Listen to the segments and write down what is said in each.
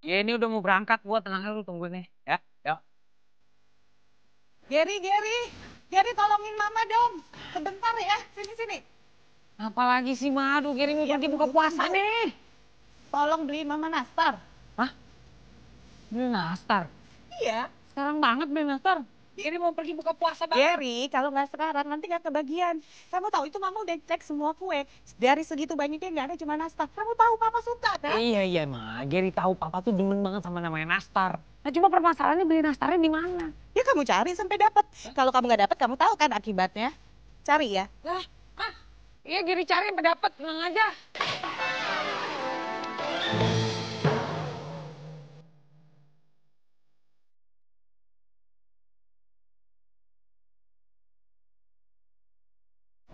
Ya ini udah mau berangkat, gua tenang aja lu tungguin nih. Ya, yuk. Gary, tolongin Mama dong. Sebentar ya, sini. Apalagi sih Madu, Geri mau pergi buka puasa nih. Tolong beliin Mama nastar. Hah? Beli nastar? Iya. Sekarang banget beli nastar. Geri mau pergi buka puasa banget. Gary, kalau nggak sekarang nanti nggak kebagian. Kamu tahu itu Mama udah cek semua kue. Dari segitu banyaknya nggak ada cuma nastar. Kamu tahu Papa suka kan? Iya, Ma. Geri tahu papa tuh demen banget sama namanya nastar. Nah cuma permasalahannya beli nastarnya di mana? Ya kamu cari sampai dapat. Kalau kamu nggak dapat, kamu tahu kan akibatnya. Cari ya. Lah, iya Geri cari sampai dapet, tenang aja.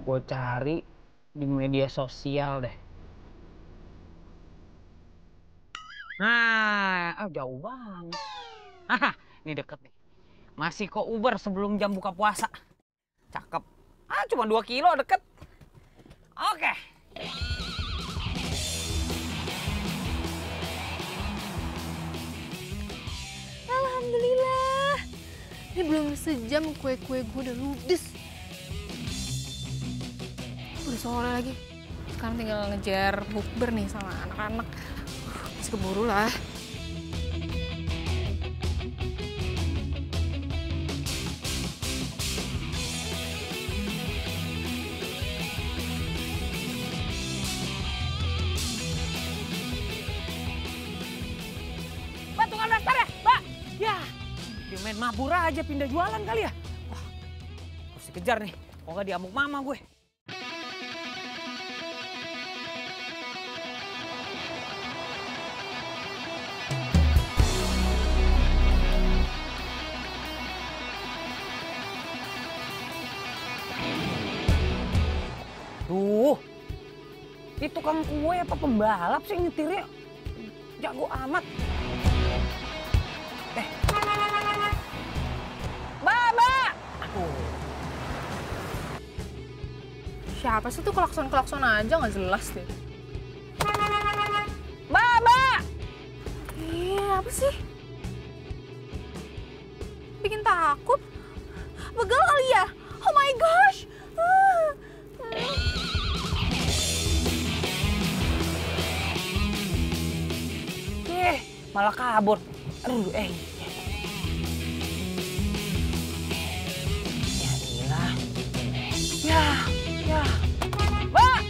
Gue cari di media sosial deh. Nah, jauh banget. Haha, ini deket nih. Masih kok Uber sebelum jam buka puasa. Cakep. Cuma 2 kilo deket. Oke. Alhamdulillah. Ini belum sejam kue-kue gue udah ludes. Udah sore lagi. Sekarang tinggal ngejar bukber nih sama anak-anak. Masih keburu lah. Mbak, tukang nastar ya? Mbak! Ya, dia main mabur aja pindah jualan kali ya? Wah, harus dikejar nih. Kok nggak diamuk mama gue. Duh, ini tukang kue apa pembalap sih nyetirnya? Jago amat. Mbak! Aduh. Siapa sih tuh klakson-klakson aja nggak jelas deh. Mbak! Iya, apa sih? Bikin takut. Begal kali ya? Oh my gosh! Malah kabur. Aduh, Ya ilah. Ya. Mbak!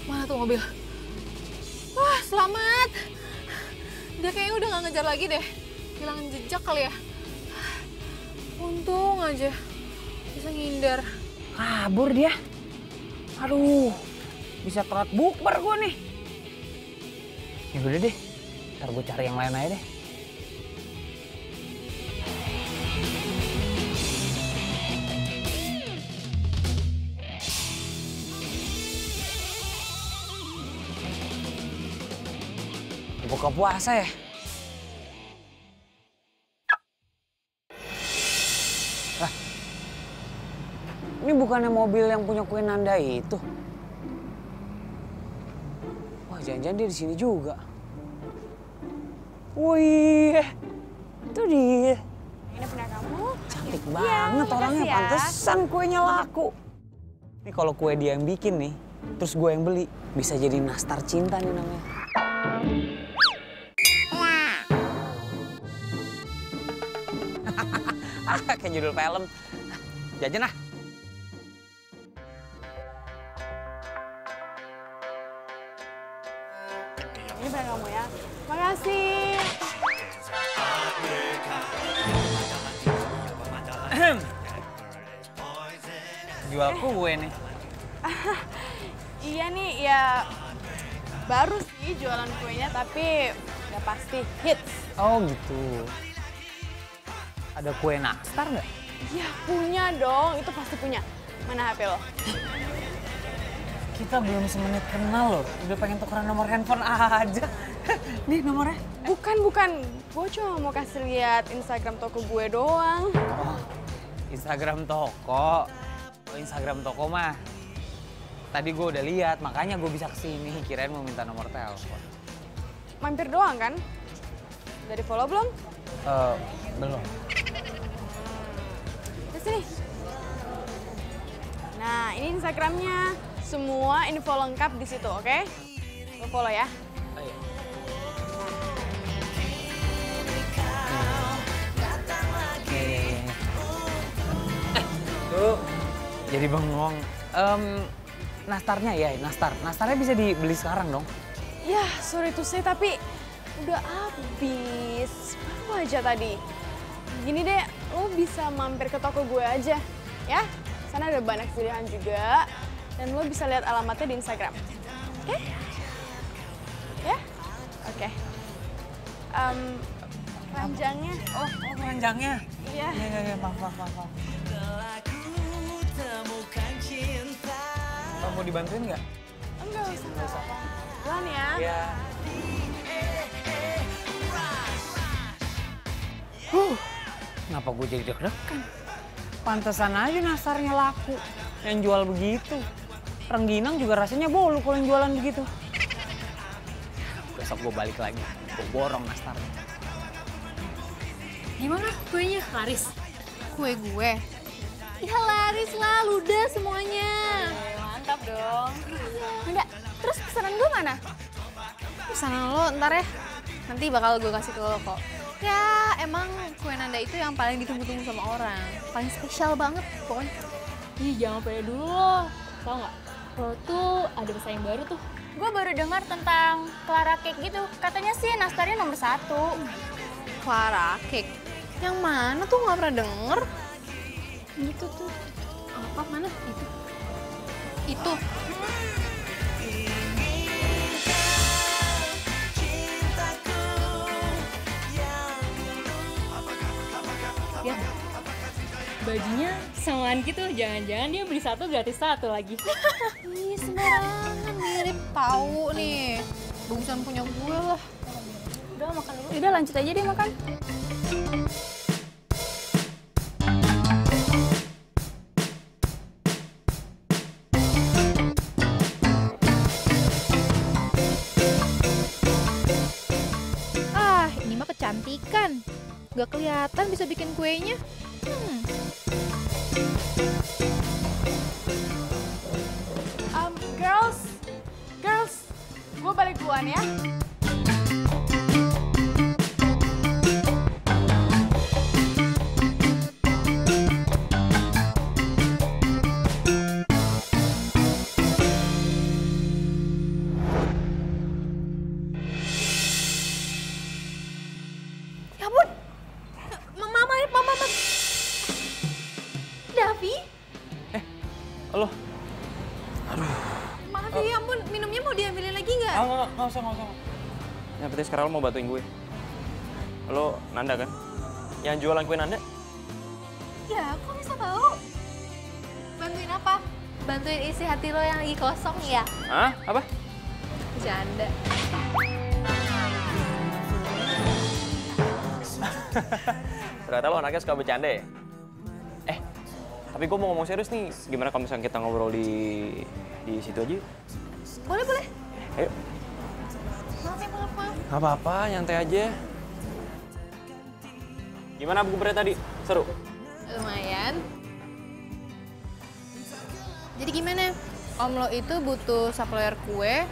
Mana tuh mobil? Wah, selamat. Dia kayaknya udah gak ngejar lagi deh. Hilangin jejak kali ya. Untung aja bisa ngindar. Kabur dia. Aduh, bisa telat bukber gue nih. Ya udah deh, ntar gue cari yang lain aja deh. Buka puasa ya? Lah, ini bukannya mobil yang punya kue Nanda itu? Wah, jangan-jangan dia di sini juga. Wih, itu dia. Ini punya kamu. Cantik Iya, banget orangnya, makasih ya. pantesan kuenya laku. Ini kalau kue dia yang bikin nih, terus gue yang beli, bisa jadi nastar cinta nih namanya. Kayak judul film. Jajan ah. Ini punya kamu ya. Makasih. Jual kue nih. Iya nih, ya baru sih jualan kuenya, tapi udah pasti hits. Oh gitu. Ada kue nastar nggak? Ya punya dong, itu pasti punya. Mana HP lo? Kita belum semenit kenal loh, udah pengen tukeran nomor handphone aja. Nih nomornya. Bukan. Gue cuma mau kasih lihat Instagram toko gue doang. Oh, Instagram toko. Oh, Instagram toko mah. Tadi gue udah lihat, makanya gue bisa kesini. Kirain mau minta nomor telepon. Mampir doang kan? Udah di follow belum? Belum. Sini. Nah, ini Instagramnya. Semua info lengkap di situ, oke? Lo follow ya. Oh, iya. Tuh, jadi bengong. Nastarnya ya, nastarnya bisa dibeli sekarang dong. Ya, sorry to say, tapi udah habis. Baru aja tadi. Gini deh, lo bisa mampir ke toko gue aja, ya. Sana ada banyak pilihan juga, dan lo bisa lihat alamatnya di Instagram. Oke? Ya? Oke. Keranjangnya. Oh, keranjangnya. Iya. Iya, maaf. Mau dibantuin nggak? Enggak usah. Pelan ya. Iya. Kenapa gue jadi deg-degan? Pantesan aja nastarnya laku. Yang jual begitu. Rengginang juga rasanya bolu kalau yang jualan begitu. Besok gue balik lagi. Gue borong nastarnya. Gimana kuenya, laris? Kue gue. Ya laris lah, ludah semuanya. Mantap dong. Enggak, terus pesanan gue mana? Pesanan lo ntar ya. Nanti bakal gue kasih ke lo kok. Ya, emang kue Nanda itu yang paling ditunggu-tunggu sama orang. Paling spesial banget pokoknya. Ih, jangan pede dulu loh. Tau nggak? Lo tuh ada pesaing baru tuh. Gue baru dengar tentang Clara Cake gitu. Katanya sih nastarnya nomor 1. Clara Cake. Yang mana tuh nggak pernah denger? Itu tuh. Apa mana? Itu. Ya. Bajunya samaan gitu. Jangan-jangan dia beli 1 gratis 1 lagi. Ih, sembarangan mirip tahu nih. Bagusan punya gue lah. Udah makan dulu. Udah lanjut aja deh makan. Ah, ini mah kecantikan. Gak kelihatan bisa bikin kuenya. Girls, gue balik duluan ya. Ya ampun. Mama. Davi? Halo? Maaf ya ampun, minumnya mau diambilin lagi nggak? Nggak usah. Yang penting sekarang lo mau bantuin gue. Lo Nanda kan? Yang jualan kue Nanda? Ya, kok bisa tahu? Bantuin apa? Bantuin isi hati lo yang lagi kosong ya? Hah? Apa? Bercanda. Ternyata lo anaknya suka bercanda ya? Tapi gue mau ngomong serius nih. Gimana kalau misalnya kita ngobrol di situ aja? Boleh. Ayo. Maaf. Nggak apa-apa, nyantai aja. Gimana buku tadi? Seru? Lumayan. Jadi gimana? Om lo itu butuh supplier kue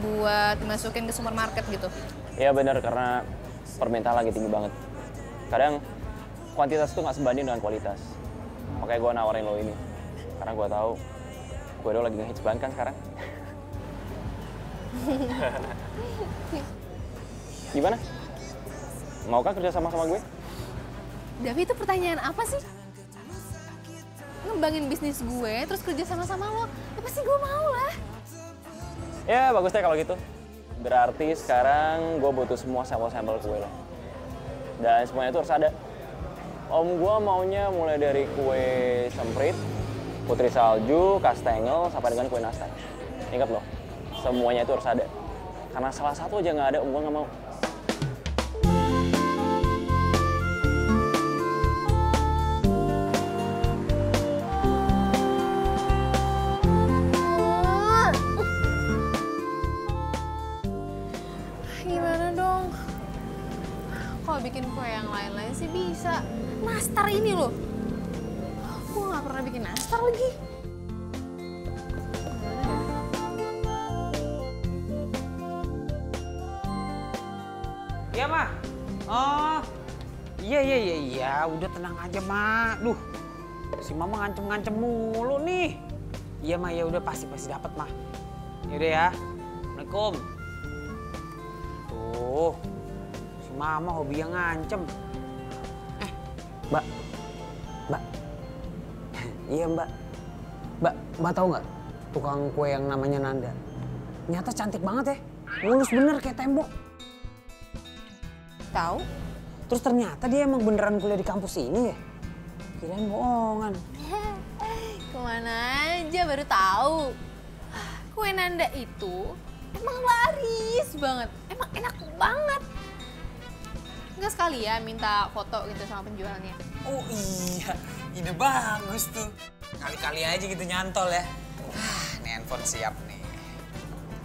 buat dimasukin ke supermarket gitu? Iya benar, karena permintaan lagi tinggi banget. Kadang kuantitas tuh nggak sebanding dengan kualitas. Makanya gue nawarin lo ini. Karena gue tahu kue lo lagi ngehits banget kan sekarang. Gimana? Maukah kerja sama gue? Davi, itu pertanyaan apa sih? ngembangin bisnis gue, terus kerja sama-sama lo. Ya pasti gue mau lah. Ya bagus deh kalau gitu. Berarti sekarang gue butuh semua sampel-sampel kue lo. Dan semuanya itu harus ada. Om gue maunya mulai dari kue semprit, putri salju, kastengel, sampai dengan kue nastar. Ingat loh, semuanya itu harus ada. Karena salah satu aja nggak ada, om gue nggak mau. Gimana dong? Kalau bikin kue yang lain-lain sih bisa. Nastar ini loh. Gue nggak pernah bikin nastar lagi. Iya, Ma. Oh, iya. Udah tenang aja, Ma. Duh, si Mama ngancem-ngancem mulu nih. Iya, Ma. Ya udah pasti dapat, Ma. Yaudah ya. Assalamualaikum. Tuh, si Mama hobi yang ngancem. Mbak. Iya, Mbak. Mbak tahu nggak tukang kue yang namanya Nanda? Nyata cantik banget ya. Mulus bener kayak tembok. Tahu? Terus ternyata dia emang beneran kuliah di kampus ini ya? Kirain bohongan. Kemana aja baru tahu. Kue Nanda itu emang laris banget. Emang enak banget. Enggak sekali ya minta foto gitu sama penjualnya. Oh iya, ide bagus tuh. Kali-kali aja gitu nyantol ya. Ini handphone siap nih.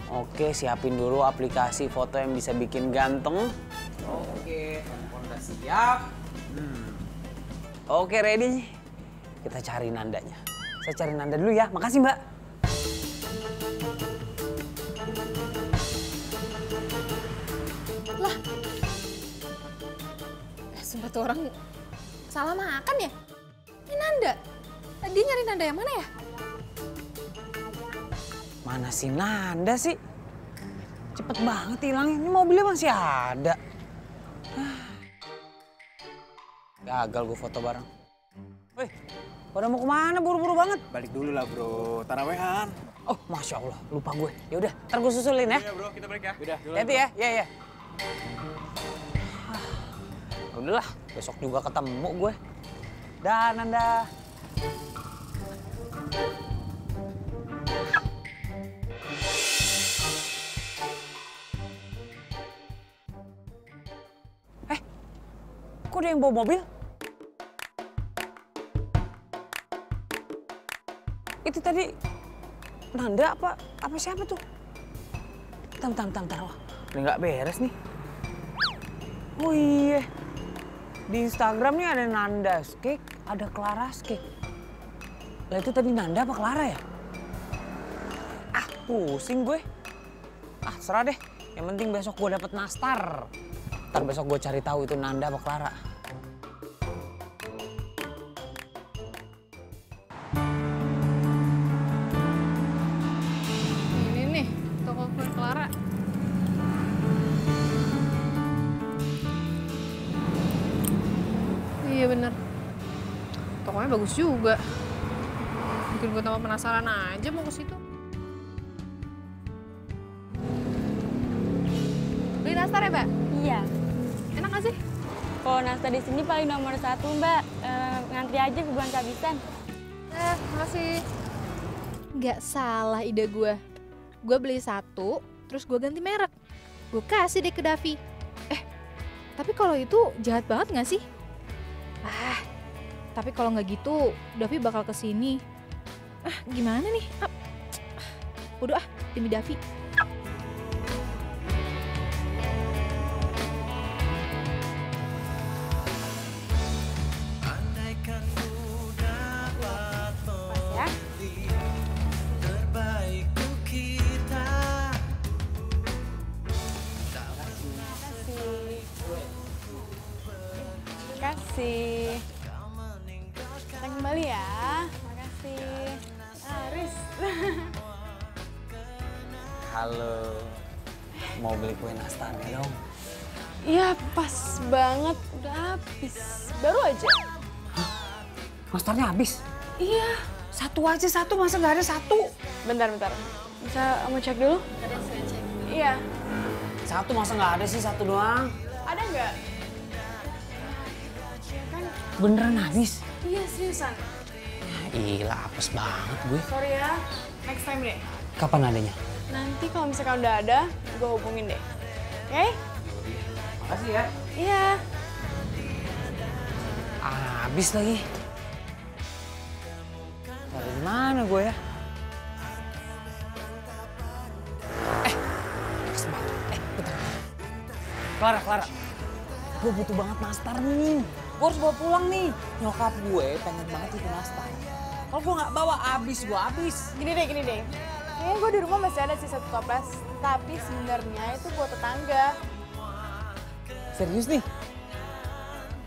Oke, siapin dulu aplikasi foto yang bisa bikin ganteng. Oke, handphone udah siap. Oke, ready. Kita cari Nandanya. Saya cari Nanda dulu ya. Makasih, Mbak. Lah, sumpah tuh orang salah makan ya? Ini Nanda. Dia nyari Nanda yang mana ya? Mana si Nanda sih? Cepet banget hilangnya. Ini mobilnya masih ada. Gagal gue foto bareng. Woi, pada mau kemana? Buru-buru banget. Balik dulu lah bro, tarawehan. Oh, Masya Allah, lupa gue. Ya udah, ntar gue susulin ya. Iya bro, kita balik ya. Udah, Hati ya, iya. Udahlah, besok juga ketemu gue. Dah, Nanda. Kok ada yang bawa mobil? Itu tadi Nanda apa siapa tuh? Bentar. Wah, udah nggak beres nih. Oh iya, di Instagram nih ada Nanda's Cake, ada Clara's Cake. Lah itu tadi Nanda apa Clara ya? Ah, pusing gue. Ah, serah deh. Yang penting besok gue dapet nastar. Ntar besok gue cari tahu itu Nanda apa Clara. Ini nih, toko kue Clara. Iya bener. Tokonya bagus juga. Bikin gue tambah penasaran aja mau ke situ. Beli nastar ya, Mbak? Iya. Enak gak sih? Kalau nastar di sini paling nomor 1, Mbak. Ngantri aja kebun kehabisan. Makasih. Nggak salah ide gue. Gue beli 1, terus gue ganti merek. Gue kasih deh ke Davi. Tapi kalau itu jahat banget nggak sih? Tapi kalau nggak gitu, Davi bakal kesini. Gimana nih? Udah demi Davi. Makasih. Kita kembali ya. Makasih. Aris. Halo. Mau beli kue nastarnya dong? Iya, pas banget. Udah habis. Baru aja. Nastarnya habis? Iya, satu aja satu, masa nggak ada satu? Bentar. Bisa kamu cek dulu? Iya. Satu masa nggak ada sih, satu doang. Ada nggak? Beneran habis? Iya, seriusan. Gila, apes banget gue. Sorry ya, next time deh. Kapan adanya? Nanti kalau misalkan udah ada, gue hubungin deh. Oke? Makasih ya. Iya. Habis lagi. Dari mana gue ya? Bentar. Clara. Gue butuh banget nastar nih. Gue harus bawa pulang nih. Nyokap gue pengen banget itu nastar. Kalau gue nggak bawa, gue habis. Gini deh. Kayaknya gue di rumah masih ada sih satu toples. Tapi sebenarnya itu buat tetangga. Serius nih?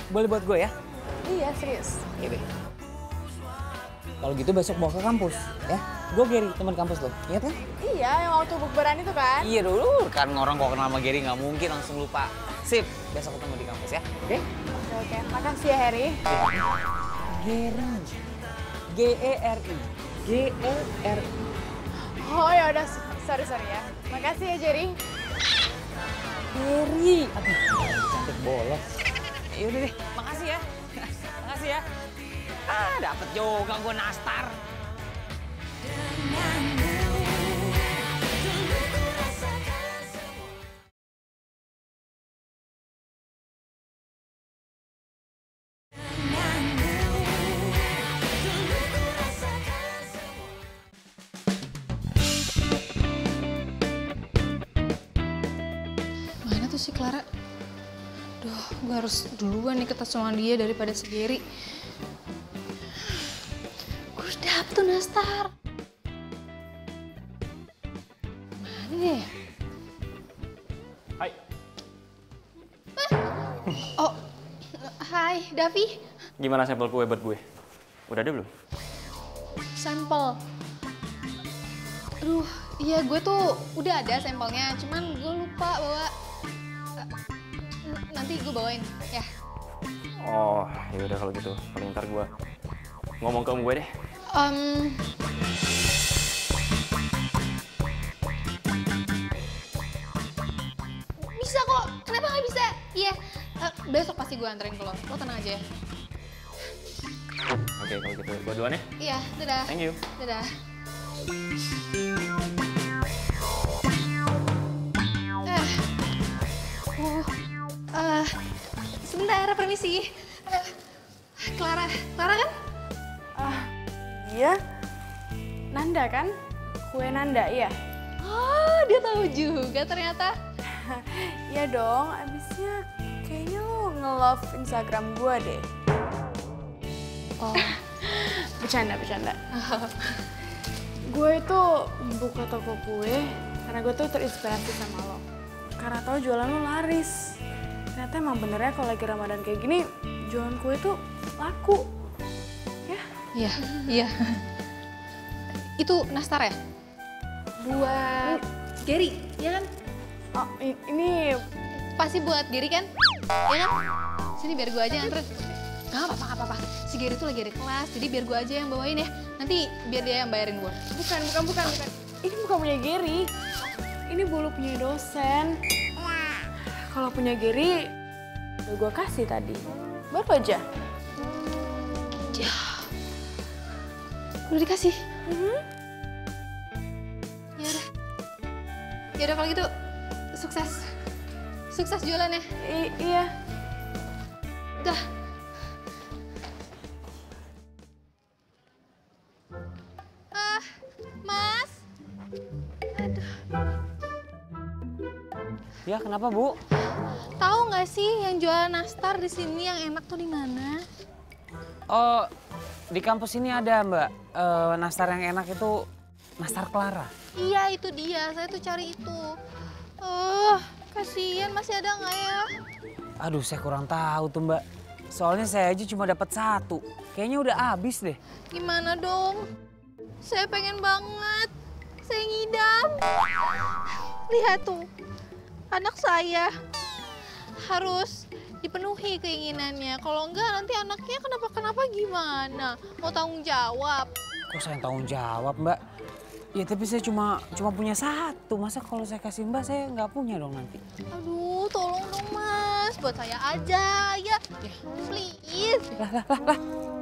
Boleh buat gue ya? Iya, serius. Iya deh. Kalau gitu besok bawa ke kampus, ya? Gue Gary, teman kampus lo, ingat kan? Iya, yang waktu bukberan itu kan? Iya dulu, kan orang kok kenal sama Gary nggak mungkin langsung lupa. Sip, besok ketemu di kampus ya, oke? Oke. Makasih ya, Harry. Gary. G-E-R-I. G-E-R-I. Oh ya udah, sorry ya. Makasih ya, Jerry. Gary. Aduh, cantik bolos. Yaudah deh, makasih ya. Makasih ya. Dapet juga gue nastar. Mana tuh si Clara? Duh, gue harus duluan nih ketemu sama dia daripada si Gary. Gue harus dapet tuh nastar. Mana deh? Hai. Oh, hai Davi. Gimana sampel kue buat gue? Udah ada belum? Sampel. Aduh, iya gue tuh udah ada sampelnya, cuman gue lupa bawa. Nanti gue bawain, ya. Oh, ya udah kalau gitu. Paling ntar gue ngomong ke om gue deh. Bisa kok, kenapa nggak bisa? Iya, besok pasti gue anterin ke lo tenang aja ya. Oke, kalau gitu gue duluan ya. Iya, dadah. Thank you. Dadah. Sebentar, permisi. Clara kan? Iya. Nanda kan? Kue Nanda, iya. Oh, dia tahu juga ternyata. Iya dong, abisnya kayaknya lo nge-love Instagram gue deh. Oh, bercanda. Gue itu buka toko kue karena gue tuh terinspirasi sama lo. Karena tau jualan lo laris. Ternyata emang benernya kalau lagi Ramadan kayak gini, jualan kue tuh laku. Ya? Iya. Itu nastar ya? Buat Gary, ya kan? Oh, ini pasti buat Gary kan? Ya kan? Sini biar gue aja yang anterin. Gak apa-apa. Si Gary tuh lagi ada kelas, jadi biar gue aja yang bawain ya. Nanti biar dia yang bayarin gue. bukan. Ini bukan punya Gary. Ini bulu punya dosen. Kalau punya Gary, udah gue kasih tadi. Baru aja. Udah dikasih? Ya udah kalau gitu, sukses jualannya. Iya. Dah. Mas. Aduh. Ya, kenapa, Bu? Tahu nggak sih yang jualan nastar di sini yang enak tuh di mana? Oh, di kampus ini ada, Mbak. Nastar yang enak itu nastar Clara. Iya, itu dia. Saya tuh cari itu. Kasihan, masih ada nggak ya? Aduh, saya kurang tahu tuh, Mbak. Soalnya saya aja cuma dapat satu. Kayaknya udah habis deh. Gimana dong? Saya pengen banget. Saya ngidam. Lihat tuh, anak saya harus dipenuhi keinginannya. Kalau enggak nanti anaknya kenapa-kenapa gimana? Mau tanggung jawab. Kok saya tanggung jawab, Mbak? Ya tapi saya cuma punya satu. Masa kalau saya kasih Mbak saya nggak punya dong nanti? Aduh, tolong dong Mas, buat saya aja ya. Please. Lah.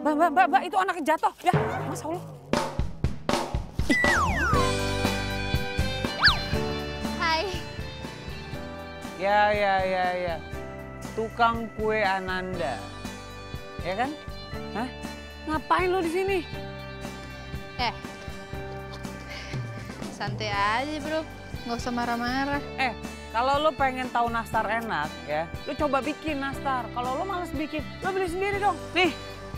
Mbak, itu anaknya jatuh ya. Masa Allah. Hai. Ya. Tukang kue Ananda. Ya kan? Hah? Ngapain lo di sini? Santai aja bro, nggak usah marah-marah. Kalau lo pengen tahu nastar enak ya, lo coba bikin nastar. Kalau lo males bikin, lo beli sendiri dong. Nih,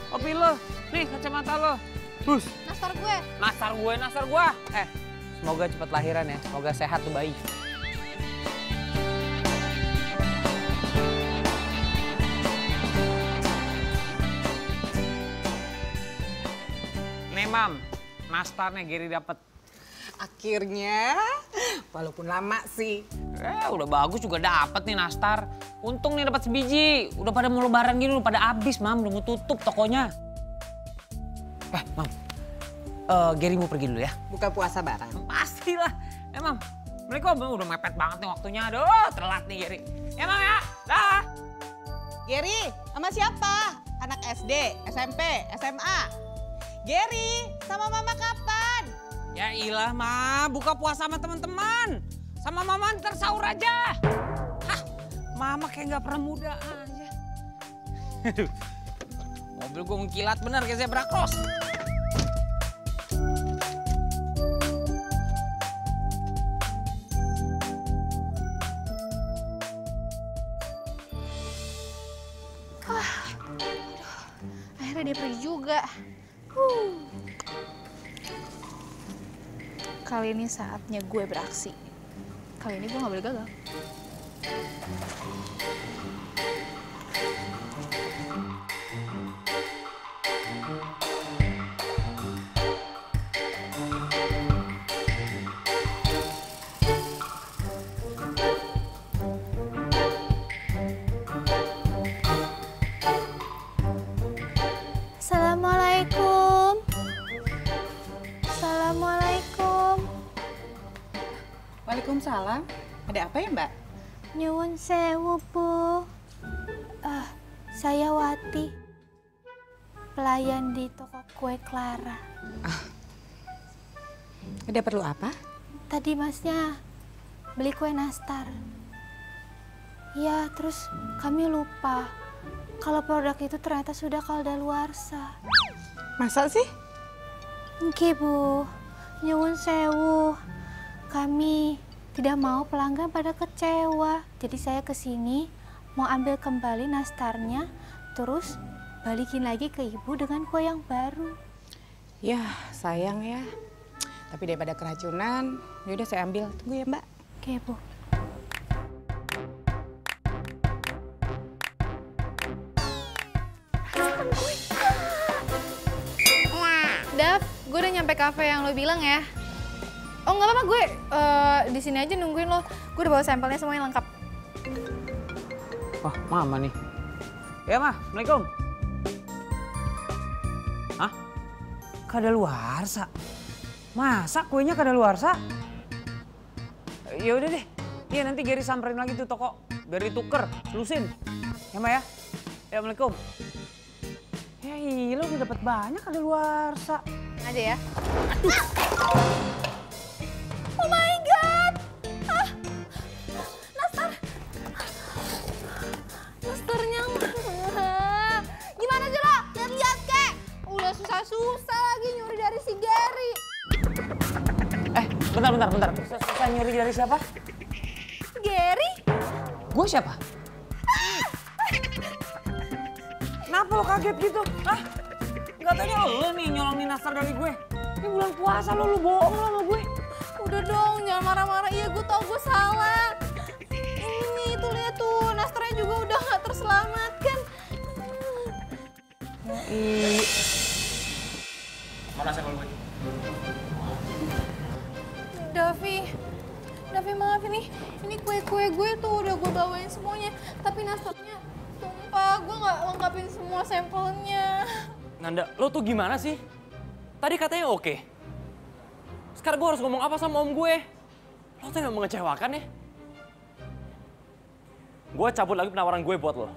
kopi lo, nih kacamata lo. Bus. Nastar gue. Nastar gue. Semoga cepat lahiran ya, semoga sehat tuh bayi. Nih Mam, nastarnya Gary dapet. Akhirnya, walaupun lama sih. Udah bagus juga dapet nih nastar. Untung nih dapat sebiji. Udah pada mau lebaran gini, udah pada habis, Mam. Udah mau tutup tokonya. Mam. Gary mau pergi dulu ya. Buka puasa bareng. Pastilah. Mam. Assalamualaikum. Udah mepet banget nih waktunya. Aduh, telat nih Gary. Ya, Mam ya. Dah. Gary, sama siapa? Anak SD, SMP, SMA. Gary, sama mama kapan? Ya ilah, Ma. Buka puasa sama teman-teman. Sama Mama ntar sahur aja. Hah, Mama kayak nggak pernah muda aja. Aduh, mobil gue mengkilat bener kayak zebra cross. Akhirnya dia pergi juga. Kali ini saatnya gue beraksi. Kali ini gue gak boleh gagal. Assalamualaikum. Assalamualaikum. Waalaikumsalam. Ada apa ya, Mbak? Nyuwun sewu, Bu. Saya Wati. Pelayan di toko kue Clara. Ada perlu apa? Tadi Masnya beli kue nastar. Ya, terus kami lupa kalau produk itu ternyata sudah kadaluarsa. Masa sih? Nggih, Bu. Nyuwun sewu. Kami tidak mau pelanggan pada kecewa. Jadi saya kesini mau ambil kembali nastarnya, terus balikin lagi ke Ibu dengan kue yang baru. Ya, sayang ya. Tapi daripada keracunan, yaudah saya ambil. Tunggu ya, Mbak. Oke, Bu. Dav, gue udah nyampe kafe yang lo bilang ya. Oh nggak apa-apa, gue di sini aja nungguin lo. Gue udah bawa sampelnya semuanya lengkap. Wah, Mama nih. Ya, Ma. Assalamualaikum. Hah? Kadaluarsa? Masa kuenya kadaluarsa? Ya udah deh. Iya, nanti Gary samperin lagi tuh toko. Biar dituker, lusin. Ya, Ma ya? Ya, Assalamualaikum. Ya iya, udah dapet banyak kadaluarsa. Aja ya. Aduh. Oh my God. Nastarnya mana? Gimana sih lo? Lihat-lihat kek. Udah susah-susah lagi nyuri dari si Gary. Bentar. Susah nyuri dari siapa? Gary? Gue siapa? Kenapa lo kaget gitu? Hah? Katanya lo nih nyolongin nastar dari gue. Ini bulan puasa lo bohong lo sama gue. Udah dong, jangan marah-marah. Iya, gue tau gue salah. Ini tuh lihat tuh, nastarnya juga udah gak terselamatkan. Mana sampel gue? Davi maaf ini kue-kue gue tuh udah gue bawain semuanya. Tapi nastarnya Sumpah, gue nggak lengkapin semua sampelnya. Nanda, lo tuh gimana sih? Tadi katanya oke. Sekarang gue harus ngomong apa sama om gue? Lo tuh emang mengecewakan ya? Gue cabut lagi penawaran gue buat lo.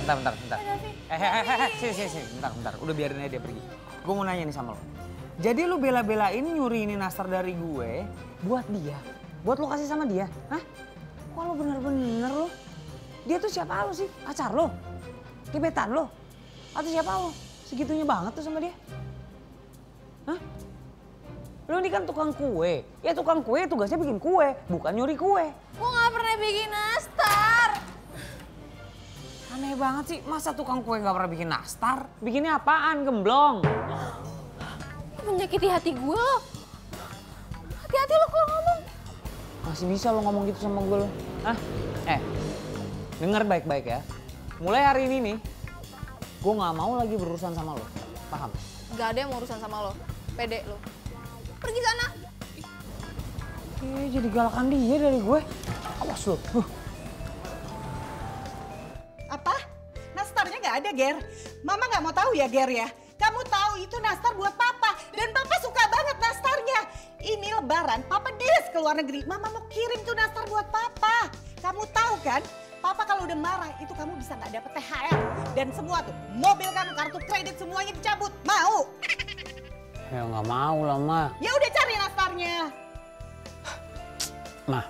Bentar. Sini, bentar. Udah biarin aja dia pergi. Gue mau nanya nih sama lo. Jadi lo bela-belain nyuri ini nastar dari gue buat dia? Buat lo kasih sama dia? Hah? Kok lo bener-bener lo? Dia tuh siapa lo sih? Pacar lo? Gebetan lo? Atau siapa lo? Segitunya banget tuh sama dia? Hah? Lo ini kan tukang kue. Ya tukang kue tugasnya bikin kue, bukan nyuri kue. Gue nggak pernah bikin nastar. Aneh banget sih, masa tukang kue gak pernah bikin nastar? Bikinnya apaan, gemblong? Menyakiti hati gue lo. Hati-hati lo kalau ngomong. Masih bisa lo ngomong gitu sama gue lo? Hah? Denger baik-baik ya. Mulai hari ini nih, gue gak mau lagi berurusan sama lo. Paham? Gak ada yang mau urusan sama lo. Pede lo. Pergi sana. Jadi galakan dia dari gue. Awas lo. Apa? Nastarnya nggak ada, Ger. Mama nggak mau tahu ya, Ger ya. Kamu tahu itu nastar buat Papa. Dan Papa suka banget nastarnya. Ini lebaran, Papa des ke luar negeri. Mama mau kirim tuh nastar buat Papa. Kamu tahu kan, Papa kalau udah marah itu kamu bisa nggak dapet THR. Dan semua tuh, mobil kamu, kartu kredit semuanya dicabut. Mau? Ya nggak mau lah, Ma. Ya udah cari nastarnya. Ma,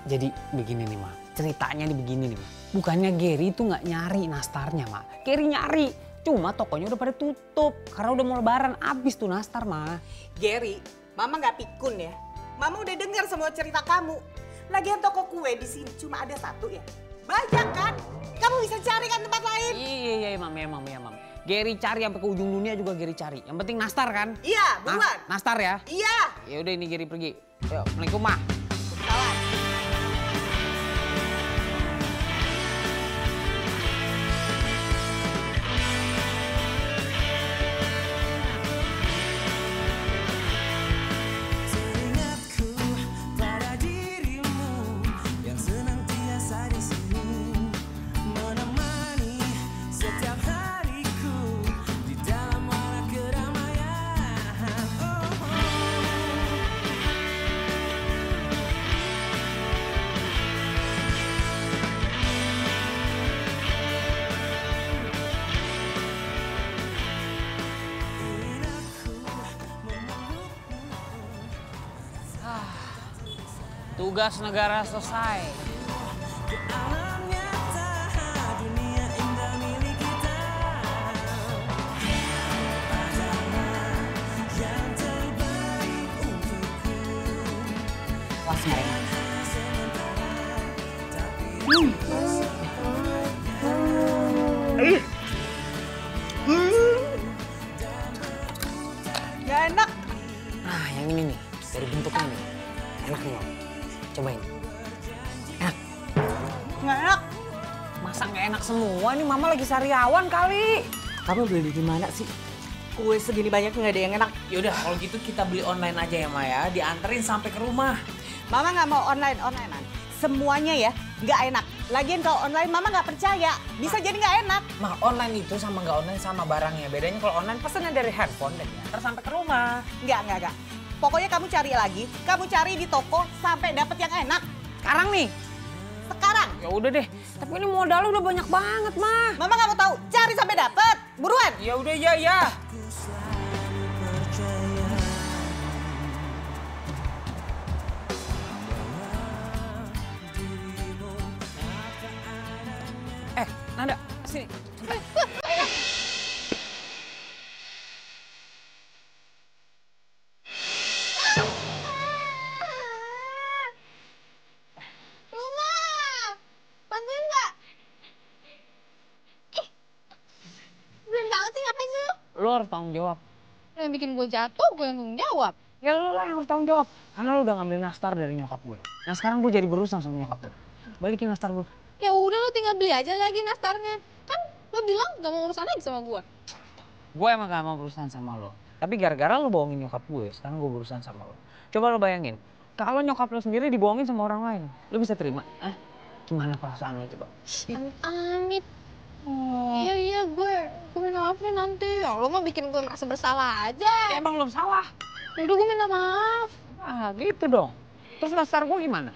jadi begini nih, Ma. Ceritanya nih begini nih, Ma. Bukannya Gary itu nggak nyari nastarnya, Ma. Gary nyari. Cuma tokonya udah pada tutup. Karena udah mau lebaran, abis tuh nastar, Ma. Gary, Mama nggak pikun ya. Mama udah dengar semua cerita kamu. Lagian toko kue di sini cuma ada satu ya. Banyak kan? Kamu bisa cari kan tempat lain? Iya, Mam. Gary cari sampai ke ujung dunia juga Gary cari. Yang penting nastar kan? Iya, buruan. Nastar ya? Iya. Ya udah ini Gary pergi. Yuk, Assalamualaikum, Ma. Salam. Tugas negara selesai. Wah, sayang. Gak enak. Nah, yang ini nih, dari bentuknya nih. Enak nih, Mam. Cobain. Enak. Nggak enak. Masa nggak enak semua? Ini Mama lagi sariawan kali. Kamu beli di mana sih? Kue segini banyak nggak ada yang enak. Yaudah, kalau gitu kita beli online aja ya, Maya. Dianterin sampai ke rumah. Mama nggak mau onlinean. Semuanya ya nggak enak. Lagian kalau online Mama nggak percaya. Bisa jadi nggak enak. Ma, online itu sama nggak online sama barangnya. Bedanya kalau online pesannya dari handphone dan diantar sampai ke rumah. Nggak. Pokoknya kamu cari lagi. Kamu cari di toko sampai dapet yang enak. Sekarang nih. Sekarang. Ya udah deh. Tapi ini modal udah banyak banget, Ma. Mama nggak mau tahu. Cari sampai dapet. Buruan. Ya udah, ya. Nanda, sini. Bantuin nggak? Ih, bener banget sih, ngapain sih lo? Lo harus tanggung jawab. Lo yang bikin gue jatuh, gue yang tanggung jawab. Ya lo lah yang harus tanggung jawab. Karena lo udah ngambil nastar dari nyokap gue. Nah sekarang gue jadi berurusan sama nyokap gue. Balikin nastar gue. Ya udah lo tinggal beli aja lagi nastarnya. Kan lo bilang gak mau urusan lagi sama gue. Gue emang gak mau berurusan sama lo. Tapi gara-gara lo bohongin nyokap gue, sekarang gue berurusan sama lo. Coba lo bayangin, kalau nyokap lo sendiri dibohongin sama orang lain, lo bisa terima? Gimana perasaan lo coba? Amit. Iya, gue minta maaf nih nanti. Ya, lo mah bikin gue merasa bersalah aja. Ya, emang lo salah. Udah gue minta maaf. Ah, gitu dong. Terus nastar gue gimana?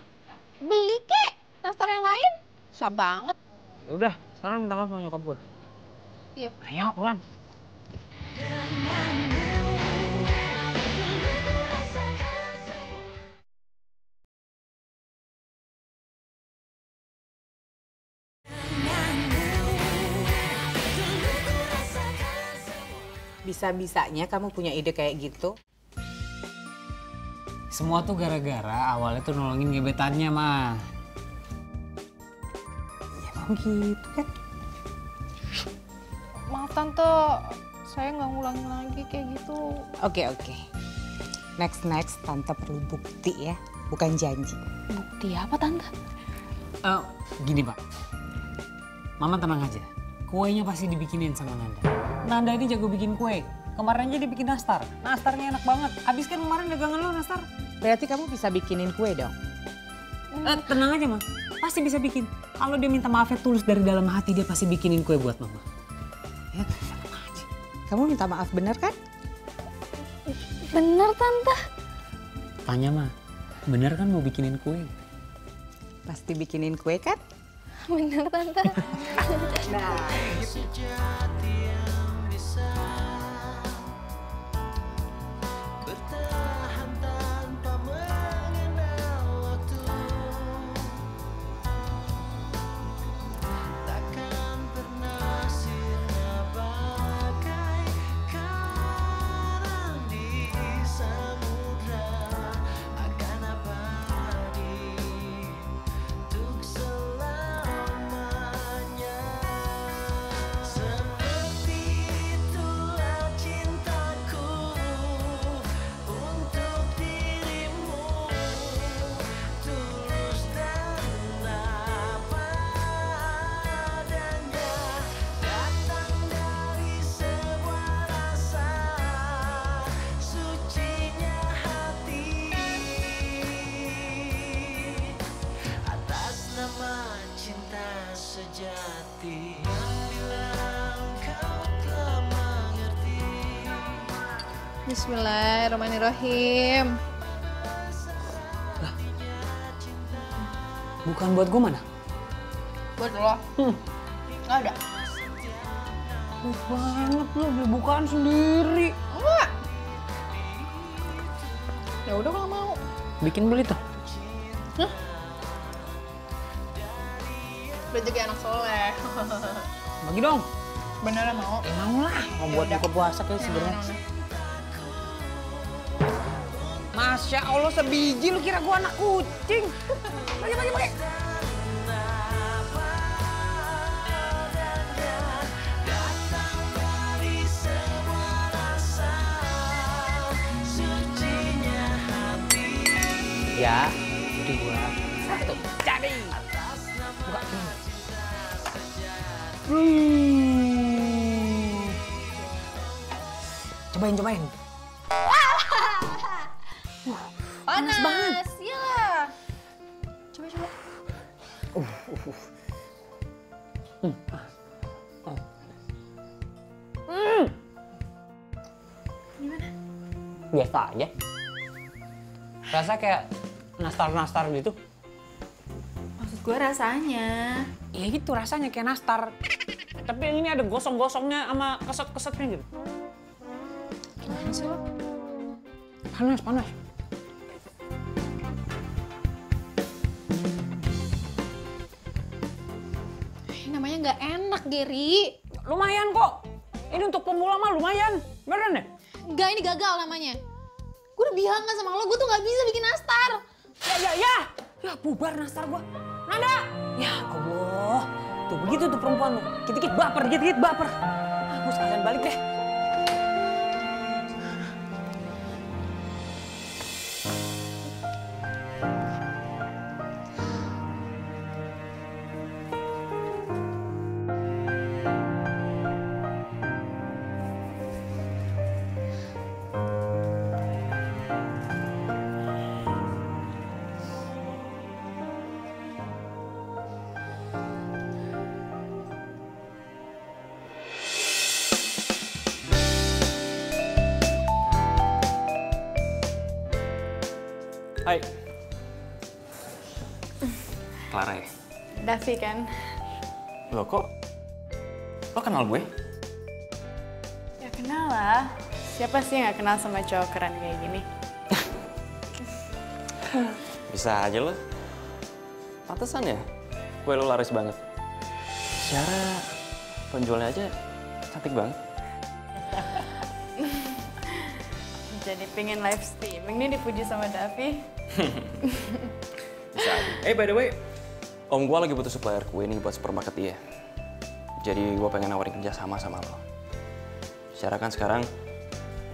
Beli kek, nastar yang lain. Susah banget. Udah, sekarang minta maaf sama nyokap gue. Iya. Ayo, pulang. Bisa-bisanya kamu punya ide kayak gitu? Semua tuh gara-gara awalnya tuh nolongin gebetannya, mah. Ya emang gitu kan? Maaf Tante, saya nggak ngulangin lagi kayak gitu. Oke. Next, Tante perlu bukti ya, bukan janji. Bukti apa Tante? Gini, Pak. Mama tenang aja. Kuenya pasti dibikinin sama Nanda. Nanda ini jago bikin kue. Kemarin aja dia bikin nastar. Nastarnya enak banget. Habis kan kemarin dagangan lo nastar. Berarti kamu bisa bikinin kue dong? Tenang aja, Ma. Pasti bisa bikin. Kalau dia minta maafnya tulus dari dalam hati, dia pasti bikinin kue buat Mama. Ya, tenang aja. Kamu minta maaf bener kan? Bener Tante. Tanya, Ma. Bener kan mau bikinin kue? Pasti bikinin kue kan? Bener Tante. Nah, Bismillahirrahmanirrahim. Bukan buat gue mana? Buat lo. Nggak ada. Baik banget lo, beli bukaan sendiri. Enggak. Ya udah kalau mau. Bikin beli tuh. Rezeki anak soleh. Bagi dong. Beneran mau? Mau lah, mau buat buka puasa kayak sebenarnya. Masya Allah, sebiji lu kira gua anak kucing. Bagi. Ya, dua, satu, jadi. Buka. Cobain. Panas banget. Iya. Coba. Gimana? Biasa aja. Rasa kayak nastar gitu. Maksud gue rasanya. Ya gitu rasanya kayak nastar. Tapi yang ini ada gosong-gosongnya sama keset-kesetnya gitu. Gimana sih lo? Panas. Namanya nggak enak, Geri. Lumayan kok. Ini untuk pemula mah lumayan. Beneran deh. Nggak, ini gagal namanya. Gue udah bilang kan sama lo, gue tuh nggak bisa bikin nastar. Ya. Ya bubar nastar gua. Nanda! Ya Allah. Tuh begitu tuh perempuan lu. Dikit-dikit baper. Aku sekalian balik deh. Hai. Clara ya? Davi kan? Loh kok? Lo kenal gue? Ya kenal lah. Siapa sih yang gak kenal sama cowok keren kayak gini? Bisa aja lo. Pantesan ya, kue lo laris banget. Secara penjualnya aja cantik banget. Jadi pengen live streaming nih dipuji sama Davi. Bisa aja. By the way, om gue lagi butuh supplier kue nih buat supermarket dia. Jadi gue pengen nawarin kerja sama lo. Secara kan sekarang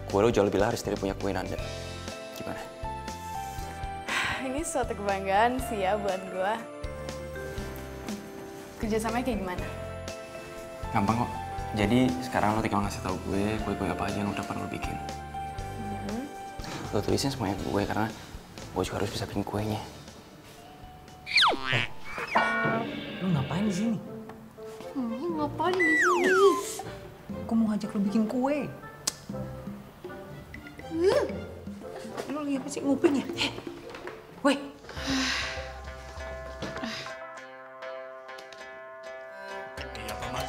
kue lo jauh lebih laris dari punya kue Nanda. Gimana? Ini suatu kebanggaan sih ya buat gue. Kerjasamanya kayak gimana? Gampang kok. Jadi sekarang lo tinggal ngasih tahu gue kue-kue apa aja yang udah pernah lo bikin. Lo tulisin semuanya ke gue karena gue juga harus bisa bikin kuenya. Lu ngapain di sini? Ngapain di sini? Gue mau ngajak lu bikin kue. Lu lihat apa sih nguping ya? Weh.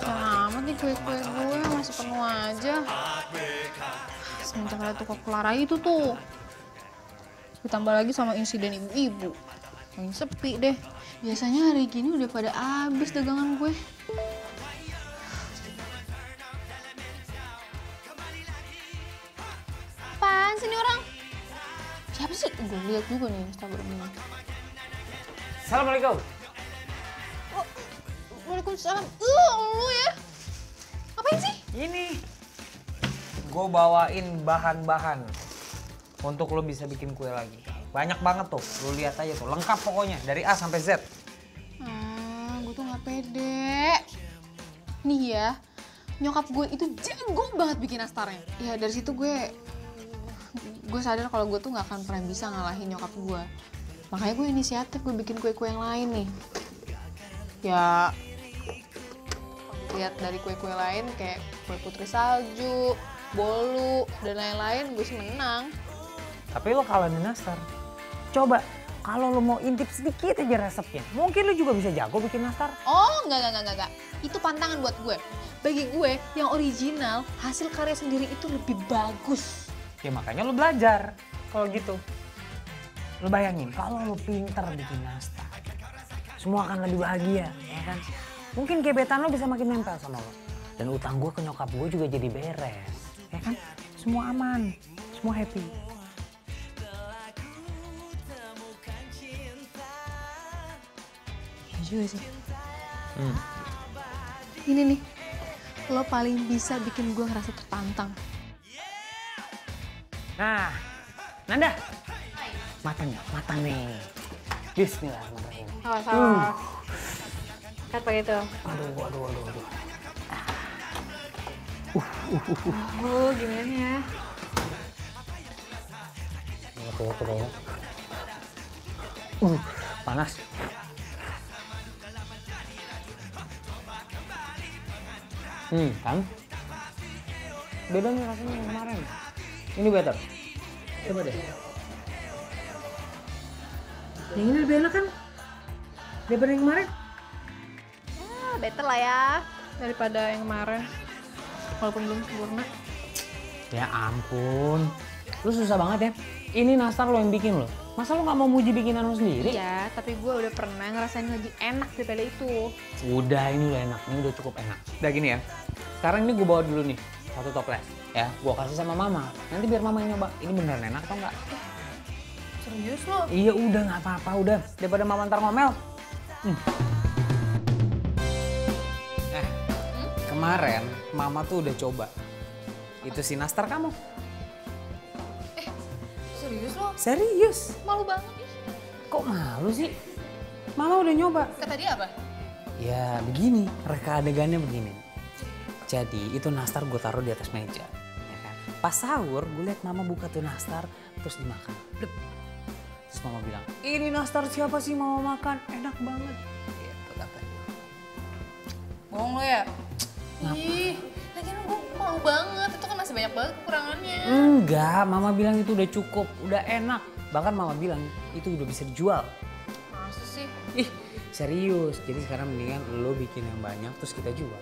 Amat nih kue-kue gue masih penuh aja. Semenjak ada toko Clara itu tuh. Ditambah lagi sama insiden ibu-ibu. Makin sepi deh. Biasanya hari gini udah pada habis dagangan gue. Apaan sih nih orang? Siapa sih? Gue lihat juga nih Instagram ini. Assalamualaikum. Oh, waalaikumsalam. Lu ya? Ngapain sih? Ini. Gue bawain bahan-bahan untuk lo bisa bikin kue lagi. Banyak banget tuh, lo lihat aja tuh. Lengkap pokoknya, dari A sampai Z. Gue tuh gak pede. Nih ya, nyokap gue itu jago banget bikin nastarnya. Ya dari situ gue sadar kalau gue tuh gak akan pernah bisa ngalahin nyokap gue. Makanya gue inisiatif, gue bikin kue-kue yang lain nih. Ya, lihat dari kue-kue lain kayak kue putri salju, bolu, dan lain-lain, gue sih menang. Tapi lo kalah di nastar. Coba, kalau lo mau intip sedikit aja resepnya, mungkin lo juga bisa jago bikin nastar. Oh, enggak. Itu pantangan buat gue. Bagi gue, yang original, hasil karya sendiri itu lebih bagus. Ya makanya lo belajar kalau gitu. Lo bayangin, kalau lo pinter bikin nastar, semua akan lebih bahagia, ya kan? Mungkin gebetan lo bisa makin nempel sama lo. Dan utang gue ke nyokap gue juga jadi beres, ya kan? Semua aman, semua happy. Juga sih. Ini nih, lo paling bisa bikin gue ngerasa tertantang. Nah, Nanda, matang nih. Bismillahirrahmanirrahim. Sama-sama. Kat pakai itu. Aduh. Oh, gimana ya? Tuh. Panas. Kan? Beda nih rasanya yang kemarin. Ini better. Coba deh. Yang ini lebih enak kan? Daripada yang kemarin? Better lah ya, daripada yang kemarin. Walaupun belum sempurna. Ya ampun. Lu susah banget ya. Ini nastar lo yang bikin lo. Masa lo gak mau muji bikinan lo sendiri? Iya, tapi gue udah pernah ngerasain lebih enak daripada itu. Udah, ini udah enak. Ini udah cukup enak. Udah gini ya. Sekarang ini gue bawa dulu nih. Satu toples. Ya, gue kasih sama mama. Nanti biar mama yang nyoba. Ini beneran enak atau enggak? Serius lo? Iya udah, gak apa-apa. Udah. Daripada mama ntar ngomel. Kemarin mama tuh udah coba. Itu si nastar kamu. Serius lo? Serius. Malu banget nih. Kok malu sih? Mama udah nyoba. Kata dia apa? Ya begini, reka adegannya begini. Jadi itu nastar gue taruh di atas meja. Ya kan? Pas sahur gue liat mama buka tuh nastar terus dimakan. Blep. Terus mama bilang, ini nastar siapa sih mama makan? Enak banget. Gitu katanya. Bohong lo ya? Ngapa? Ih, lagian gue malu banget. Itu kan masih banyak banget kekurangannya. Enggak, mama bilang itu udah cukup, udah enak. Bahkan mama bilang itu udah bisa dijual. Masa sih? Ih, serius. Jadi sekarang mendingan lo bikin yang banyak terus kita jual.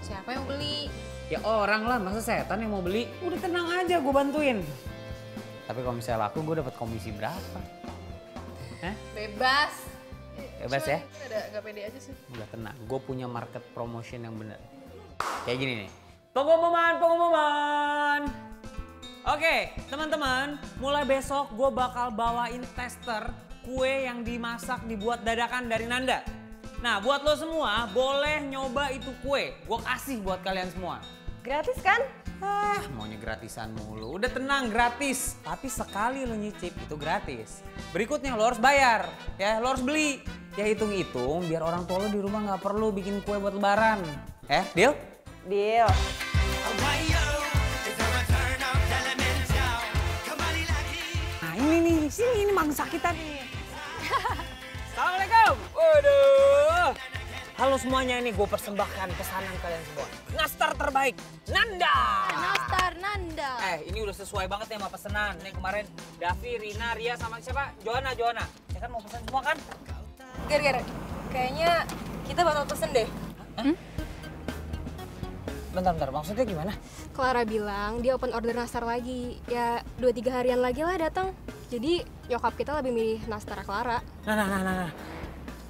Siapa yang beli? Ya orang lah, masa setan yang mau beli? Udah tenang aja, gue bantuin. Tapi kalau misalnya laku, gue dapat komisi berapa? Hah? Bebas. Bebas ya? Ada gak pede aja sih. Udah tenang, gue punya market promotion yang bener. Kayak gini nih. Pengumuman. Oke, teman-teman, mulai besok gue bakal bawain tester kue yang dimasak dibuat dadakan dari Nanda. Nah, buat lo semua boleh nyoba itu kue. Gue kasih buat kalian semua. Gratis kan? Ah, maunya gratisan mulu. Udah tenang, gratis. Tapi sekali lo nyicip itu gratis. Berikutnya lo harus bayar, ya lo harus beli. Ya hitung-hitung biar orang tua lo di rumah nggak perlu bikin kue buat lebaran. Deal? Deal. Nah ini sini ini mangsa kita nih. Assalamualaikum. Waduh. Halo semuanya, ini gue persembahkan pesanan kalian semua. Nastar terbaik, Nanda. Nastar Nanda. Ini udah sesuai banget ya sama pesanan. Nih kemarin Davi, Rina, Ria sama siapa? Johanna. Ya kan mau pesan semua kan? Ger, kayaknya kita bakal pesen deh. Bentar, maksudnya gimana? Clara bilang dia open order nastar lagi. Ya 2-3 harian lagi lah datang. Jadi nyokap kita lebih milih nastar Clara. Nah.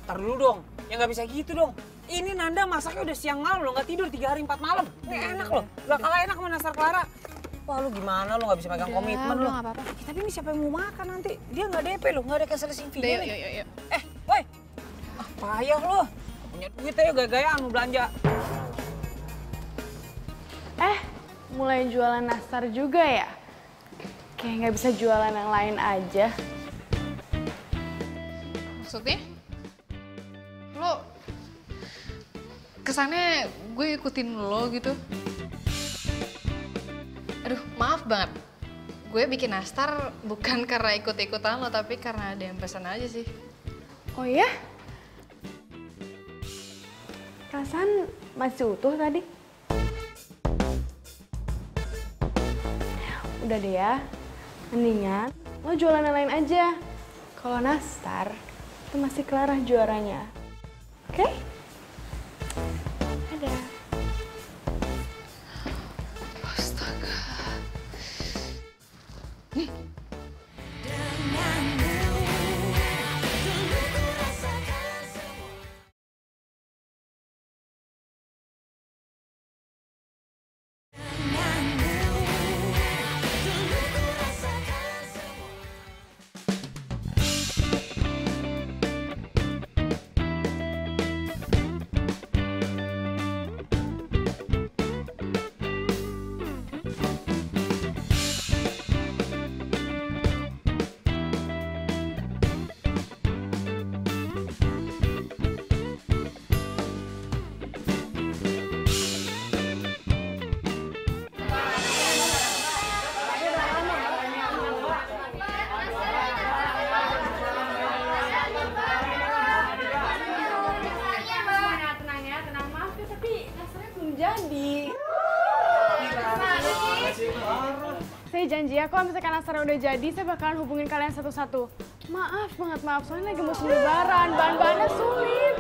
Ntar dulu dong, ya nggak bisa gitu dong. Ini Nanda masaknya udah siang malam loh, nggak tidur 3 hari 4 malam. Ini enak loh, gak kalah enak sama nastar Clara. Wah lu gimana, lu nggak bisa megang komitmen lu. Nggak apa-apa. Tapi ini siapa yang mau makan nanti? Dia nggak DP loh, nggak ada cancellation fee. Yuk. Woi, payah lo. Punya duit aja gaya-gayaan mau belanja. Mulai jualan nastar juga ya? Kayak nggak bisa jualan yang lain aja. Maksudnya? Lo kesannya gue ikutin lo gitu. Aduh, maaf banget. Gue bikin nastar bukan karena ikut-ikutan lo, tapi karena ada yang pesan aja sih. Oh iya? Perasaan masih utuh tadi. Udah deh ya, mendingan lo jualan yang lain aja. Kalau nastar, itu masih Clara juaranya. Oke? Dadah. Astaga. Saya janji ya, kalau misalkan nastarnya udah jadi, saya bakalan hubungin kalian satu-satu. Maaf, soalnya lagi musim lebaran, bahan-bahannya sulit.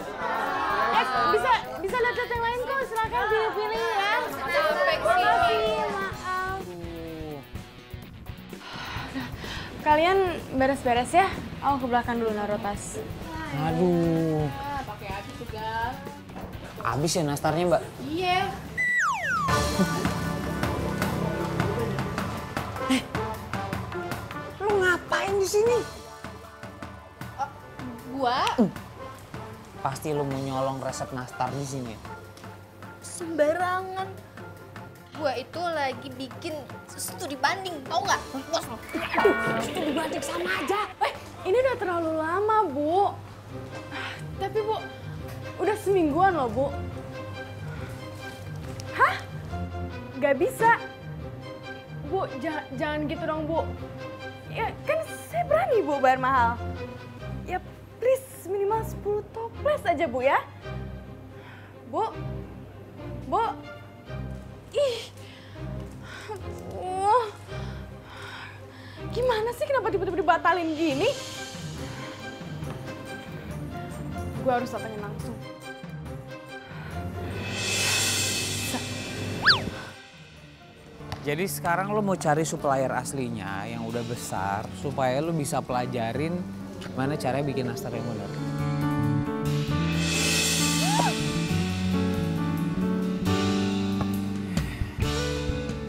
Bisa lihat yang lain kok, silakan pilih-pilih ya. Capek sih. Maaf. Kalian beres-beres ya, aku ke belakang dulu naruh tas. Aduh. Pakai habis juga. Habis ya nastarnya mbak? Iya. Lu ngapain di sini? Gua Pasti lu mau nyolong resep nastar di sini. sembarangan. Gua itu lagi bikin studi banding, tau nggak? Bos lo. Studi banding sama aja. Ini udah terlalu lama, Bu. Tapi Bu, udah semingguan loh, Bu. Hah? Gak bisa. Bu, jangan gitu dong, Bu. Ya kan saya berani, Bu, bayar mahal. Ya please, minimal 10 toples aja, Bu ya. Bu. Ih. Aduh. Gimana sih kenapa tiba-tiba dibatalin gini? Gue harus datangin langsung. Jadi sekarang lo mau cari supplier aslinya yang udah besar supaya lo bisa pelajarin gimana caranya bikin nastar yang benar.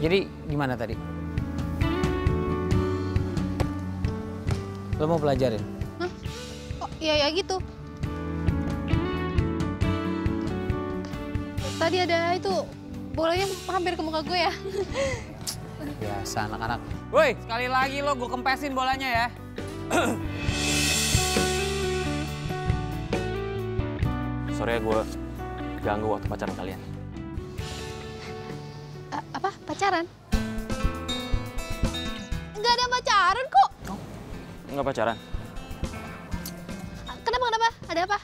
Jadi gimana tadi? Lo mau pelajarin? Hah? Oh iya gitu. Tadi ada itu bolanya hampir ke muka gue ya. Biasa anak-anak. Woi, sekali lagi lo gue kempesin bolanya ya. Sorry ya gue ganggu waktu pacaran kalian. Apa? Pacaran? Nggak ada pacaran kok. Nggak pacaran? Kenapa? Ada apa?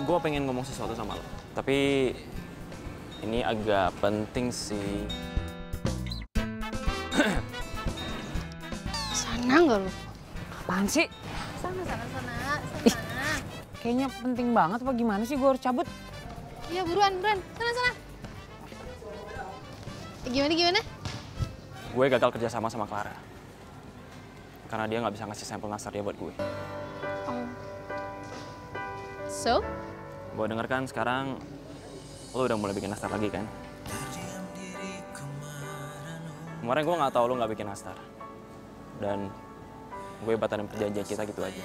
Gue pengen ngomong sesuatu sama lo. Tapi ini agak penting sih. Sana nggak lu? Apaan sih? Sana. Kayaknya penting banget apa gimana sih gue harus cabut? Iya buruan. Sana. Gimana? Gue gagal kerja sama Clara. Karena dia nggak bisa ngasih sampel nastar dia buat gue. Oh. So? Gue denger kan sekarang lo udah mulai bikin nastar lagi kan? Kemarin gue nggak tahu lo nggak bikin nastar. Dan gue batalin perjanjian kita gitu aja.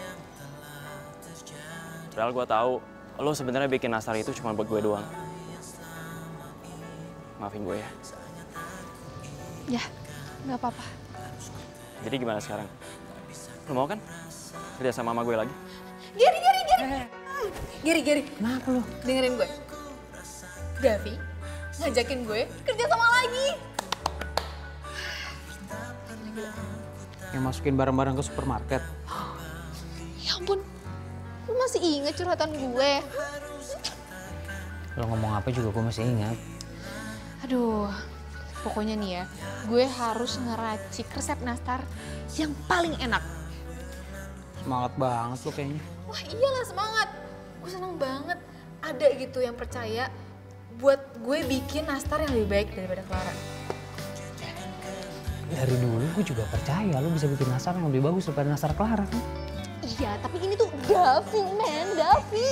Padahal gue tahu lo sebenarnya bikin nastar itu cuma buat gue doang. Maafin gue ya. Ya, nggak apa-apa. Jadi gimana sekarang? Lo mau kan kerja sama mama gue lagi? Geri. Kenapa lo? Dengerin gue. Davi ngajakin gue kerja sama lagi. Yang masukin barang-barang ke supermarket. Ya ampun, lu masih inget curhatan gue? Lo ngomong apa juga gue masih ingat. Aduh, pokoknya nih ya, gue harus ngeracik resep nastar yang paling enak. Semangat banget lo kayaknya. Wah iyalah semangat. Gue seneng banget ada gitu yang percaya buat gue bikin nastar yang lebih baik daripada Clara. Dari dulu gue juga percaya lo bisa bikin nastar yang lebih bagus daripada nastar Clara kan. Iya, tapi ini tuh Davi, Davi.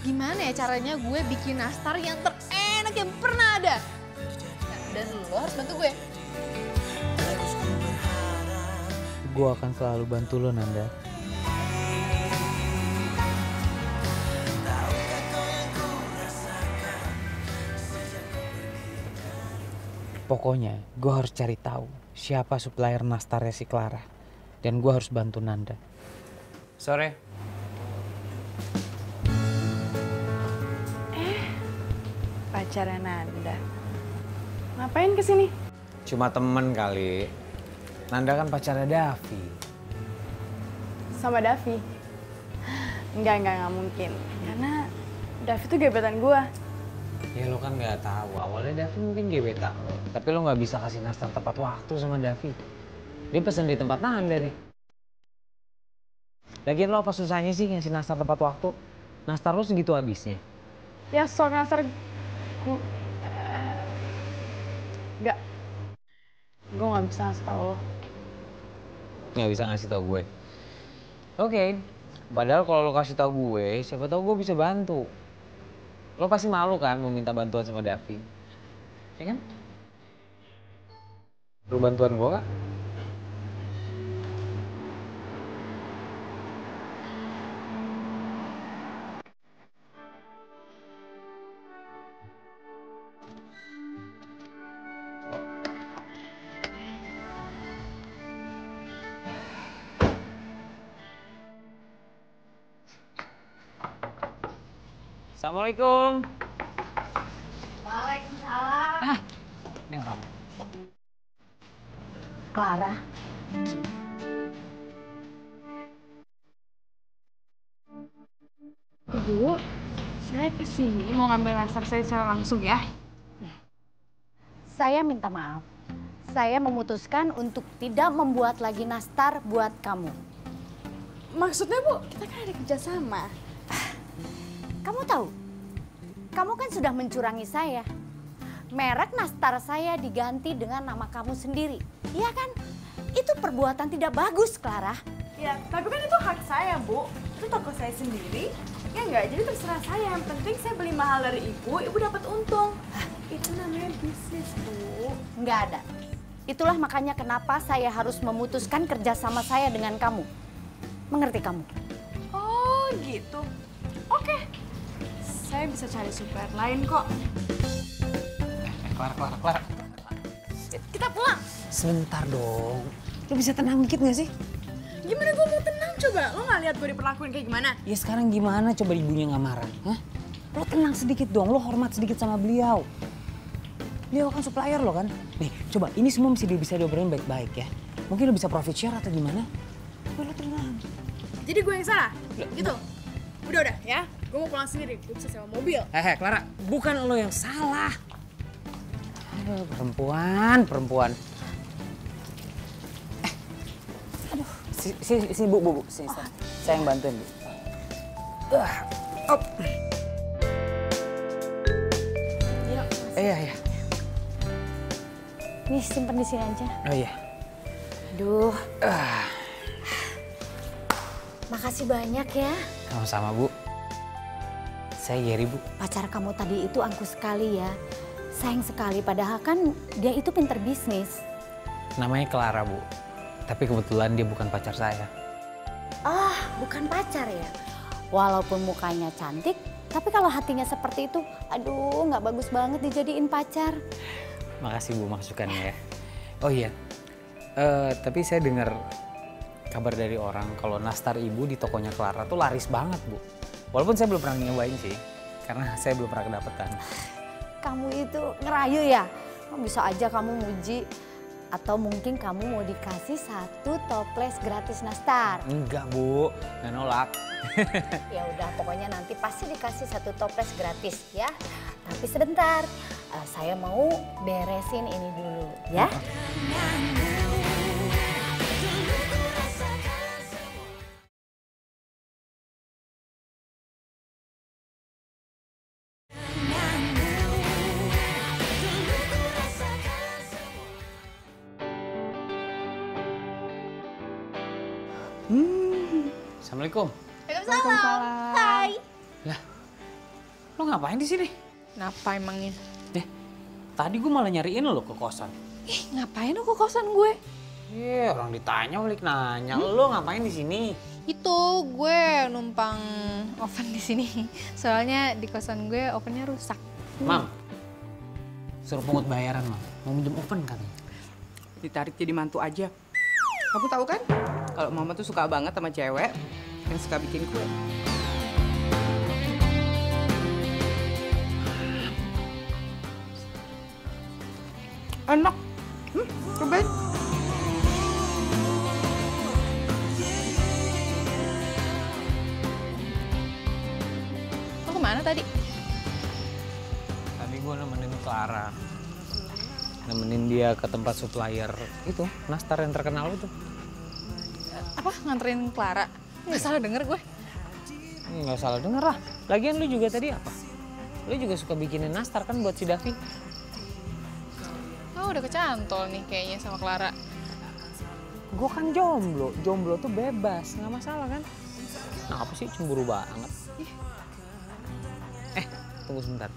Gimana ya caranya gue bikin nastar yang terenak yang pernah ada? Nah, dan lo harus bantu gue. Gue akan selalu bantu lo, Nanda. Pokoknya gue harus cari tahu siapa supplier nastarnya si Clara. Dan gue harus bantu Nanda. Sore. Pacarnya Nanda. Ngapain kesini? Cuma temen kali. Nanda kan pacarnya Davi. Sama Davi? Enggak mungkin. Karena Davi tuh gebetan gua. Ya lo kan nggak tahu. Awalnya Davi mungkin gebetan. Tapi lo nggak bisa kasih nastar tepat waktu sama Davi. Dia pesen di tempat Nanda deh. Lagian lo apa susahnya sih ngasih nastar tepat waktu? Nastar lo segitu habisnya. Ya soal nastar Enggak. Gue nggak bisa ngasih tau lo. Nggak bisa ngasih tau gue. Oke. Padahal kalau lo kasih tau gue, siapa tau gue bisa bantu. Lo pasti malu kan meminta bantuan sama Davi. Ya kan? Lo bantuan gue kak? Assalamualaikum. Waalaikumsalam. Ini orang. Clara. Ibu, saya kesini mau ngambil nastar saya secara langsung ya. Saya minta maaf. saya memutuskan untuk tidak membuat lagi nastar buat kamu. Maksudnya Bu, kita kan ada kerjasama. Kamu tahu, kamu kan sudah mencurangi saya. Merek nastar saya diganti dengan nama kamu sendiri, iya kan? Itu perbuatan tidak bagus, Clara. Ya, tapi kan itu hak saya, Bu. Itu toko saya sendiri. Ya enggak, jadi terserah saya. Yang penting saya beli mahal dari ibu dapat untung. Itu namanya bisnis, Bu. Nggak ada. Itulah makanya kenapa saya harus memutuskan kerjasama saya dengan kamu. Mengerti kamu? Oh, gitu. Oke. Saya bisa cari supplier lain kok. Clara. Kita pulang. Sebentar dong. Lo bisa tenang dikit gak sih? Gimana gue mau tenang coba? Lo gak lihat gue diperlakuin kayak gimana? Ya sekarang gimana coba ibunya nggak marah? Hah? Lo tenang sedikit dong, lo hormat sedikit sama beliau. Beliau kan supplier lo kan? Nih coba ini semua mesti bisa diobrolin baik-baik ya. Mungkin lo bisa profit share atau gimana? Lo tenang. Jadi gue yang salah? Gitu? Udah ya. Gue mau pulang sendiri, gue bisa sewa mobil. Clara, bukan lo yang salah. Aduh, perempuan. Aduh, sini Bu. Sini, saya yang bantuin, Bu. Iya. Nih, simpen di sini aja. Oh iya. Aduh. Makasih banyak ya. Sama-sama, Bu. Saya Gary, Bu. Pacar kamu tadi itu angkuh sekali ya. Sayang sekali, padahal kan dia itu pinter bisnis. Namanya Clara, Bu. Tapi kebetulan dia bukan pacar saya. Ah, bukan pacar ya? Walaupun mukanya cantik, tapi kalau hatinya seperti itu, aduh nggak bagus banget dijadiin pacar. Makasih Bu masukannya ya. Oh iya, tapi saya dengar kabar dari orang kalau nastar ibu di tokonya Clara tuh laris banget Bu. Walaupun saya belum pernah nyobain sih, karena saya belum pernah kedapetan. Kamu itu ngerayu ya? Bisa aja kamu muji. Atau mungkin kamu mau dikasih 1 toples gratis nastar. Enggak Bu, nggak nolak. Ya udah, pokoknya nanti pasti dikasih 1 toples gratis ya. Tapi sebentar, saya mau beresin ini dulu ya. Assalamualaikum. Waalaikumsalam. Hai. Lah, lo ngapain di sini? Kenapa emangnya? Tadi gue malah nyariin lo ke kosan. Ngapain lo ke kosan gue? Orang ditanya balik nanya, lo ngapain di sini? Itu gue numpang oven di sini. Soalnya di kosan gue ovennya rusak. Mam, suruh pungut bayaran, Mam. Mau minjem oven kan? Ditarik jadi mantu aja. Kamu tahu kan? Kalau mama tuh suka banget sama cewek yang suka bikin kue. Enak. Cobain. Lo kemana tadi? Tadi gue nemenin Clara. Nemenin dia ke tempat supplier itu, nastar yang terkenal itu. Apa? Nganterin Clara? Nggak salah denger gue. Nggak salah denger lah. Lagian lu juga tadi apa? Lu juga suka bikinin nastar kan buat si Davi? Oh, udah kecantol nih kayaknya sama Clara. Gue kan jomblo. Jomblo tuh bebas, nggak masalah kan? Nah, apa sih cemburu banget? Tunggu sebentar.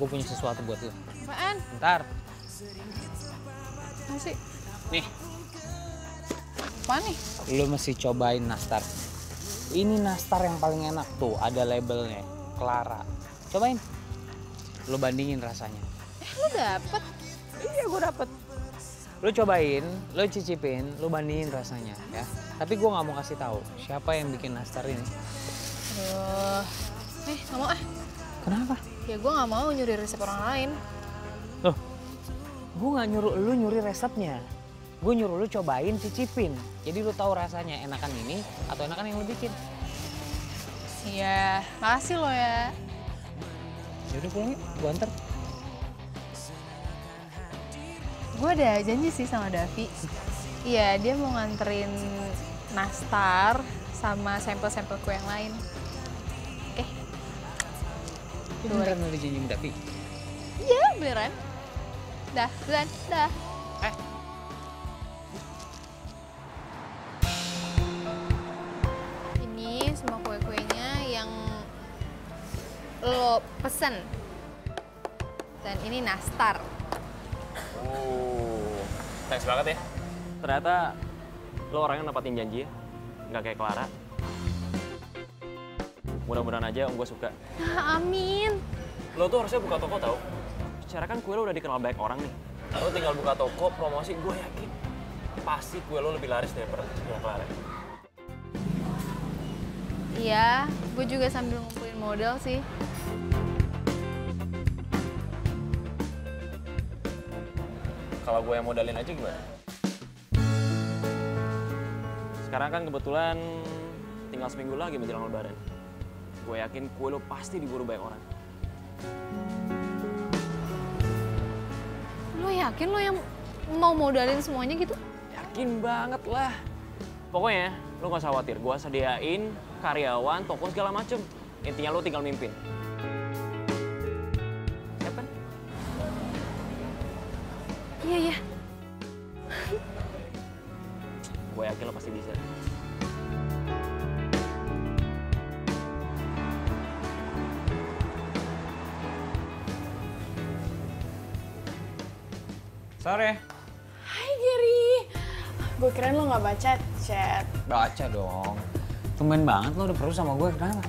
Gue punya sesuatu buat lu. Apaan? Bentar. Apa sih? Nih. Apa nih? Lu mesti cobain nastar. Ini nastar yang paling enak tuh, ada labelnya. Clara. Cobain. Lu bandingin rasanya. Lu dapet? Iya, gue dapet. Lu cobain, lu cicipin, lu bandingin rasanya ya. Tapi gue nggak mau kasih tahu siapa yang bikin nastar ini. Aduh. Nggak mau ah. Kenapa? Ya gue nggak mau nyuri resep orang lain. Loh, gue nggak nyuruh lu nyuri resepnya. Gue nyuruh lu cobain, cicipin. Jadi lu tahu rasanya enakan ini atau enakan yang lu bikin. Iya, makasih lo ya. Yaudah pulang yuk, gue anter. Gue Gue ada janji sih sama Davi. Iya, dia mau nganterin nastar sama sampel-sampel kue yang lain. Oke. Lu beneran mau dijanjiin Davi? Iya, beneran. Dah, duluan, dah. Ini semua kue-kuenya yang lo pesen. Dan ini nastar. Thanks banget ya. Ternyata lo orangnya nepatin janji ya. Nggak kayak Clara. Mudah-mudahan aja om gue suka. Nah, amin. Lo tuh harusnya buka toko tau. Secara kan kue lo udah dikenal banyak orang nih. Lo tinggal buka toko, promosi, gue yakin pasti kue lo lebih laris daripada Clara. Iya, gue juga sambil ngumpulin modal sih. Kalau gue yang modalin aja gimana? Sekarang kan kebetulan tinggal seminggu lagi menjelang lebaran. Gue yakin kue lo pasti diburu banyak orang. Lo yakin lo yang mau modalin semuanya gitu? Yakin banget lah. Pokoknya lo gak usah khawatir, gue sediain karyawan, toko segala macem. Intinya lo tinggal mimpin. Siap kan? Iya, iya. Gue yakin lo pasti bisa. Sore. Hai Gary. Gue kirain lo nggak baca chat. Baca dong. Tumben banget lo udah perlu sama gue, kenapa?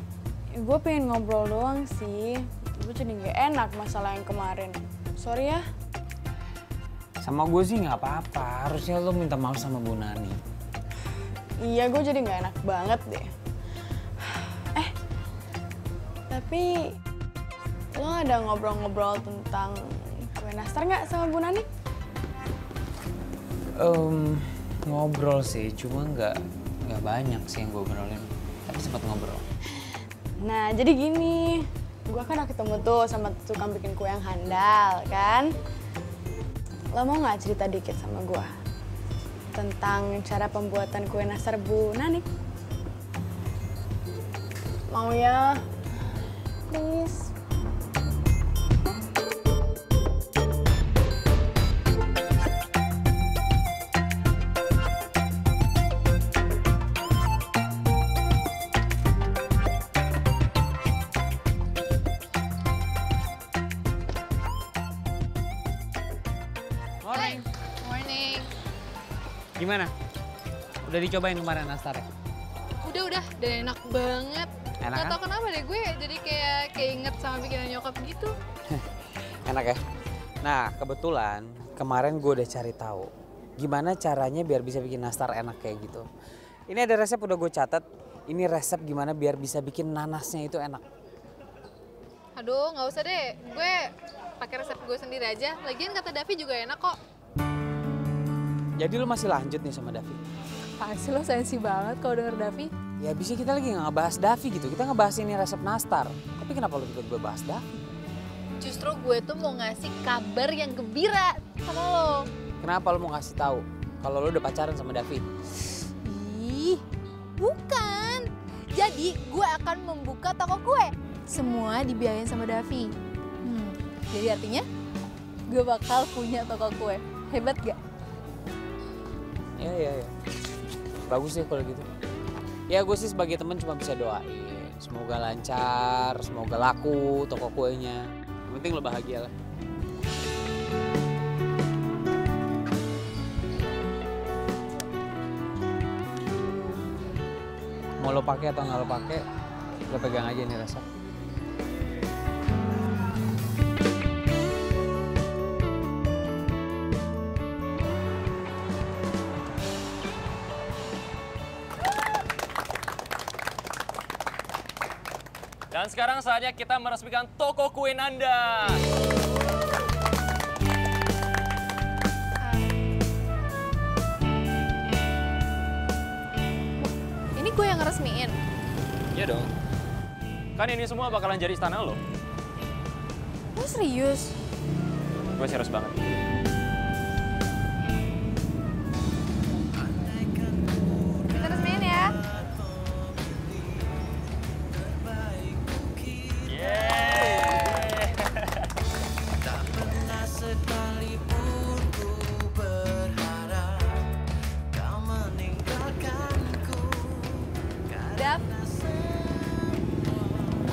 Gue pengen ngobrol doang sih. Gue jadi nggak enak masalah yang kemarin. Sorry ya. Sama gue sih nggak apa-apa. Harusnya lo minta maaf sama Bu Nani. Iya, gue jadi nggak enak banget deh. Tapi lo ada ngobrol-ngobrol tentang kue nastar nggak sama Bu Nani? Ngobrol sih, cuma nggak banyak sih yang gue obrolin. Tapi sempat ngobrol. Nah, jadi gini. Gue kan ketemu tuh sama tukang bikin kue yang handal, kan? Lo mau nggak cerita dikit sama gue tentang cara pembuatan kue nastar Bu Nani? Mau ya? Please. Morning. Morning. Gimana? Udah dicobain kemarin nastarnya? Udah, dan enak banget. Enak Gak kan? tau kenapa deh, gue jadi kayak inget sama bikinan nyokap gitu. Enak ya? Nah, kebetulan kemarin gue udah cari tahu gimana caranya biar bisa bikin nastar enak kayak gitu. Ini ada resep udah gue catat. Ini resep gimana biar bisa bikin nanasnya itu enak. Aduh, nggak usah deh. Gue pakai resep gue sendiri aja. Lagian kata Davi juga enak kok. Jadi lo masih lanjut nih sama Davi? Pasti lo sensi banget kalau denger Davi. Ya abisnya kita lagi nggak ngebahas Davi gitu. Kita ngebahas ini resep nastar. Tapi kenapa lo tiba-tiba bahas Davi? Justru gue tuh mau ngasih kabar yang gembira sama lo. Kenapa lo mau ngasih tahu kalau lo udah pacaran sama Davi? Ih, bukan. Jadi gue akan membuka toko kue. Semua dibiayain sama Davi. Jadi artinya gue bakal punya toko kue. Hebat gak? Ya. Bagus sih kalau gitu. Ya gue sih sebagai temen cuma bisa doain. Semoga lancar, semoga laku toko kuenya. Yang penting lo bahagia lah. Mau lo pakai atau nggak lo pakai, lo pegang aja nih resep. Dan sekarang saatnya kita meresmikan toko kue Nanda. Ini gue yang ngeresmiin. Iya dong. Kan ini semua bakalan jadi istana lo. Lo serius? Gue serius banget.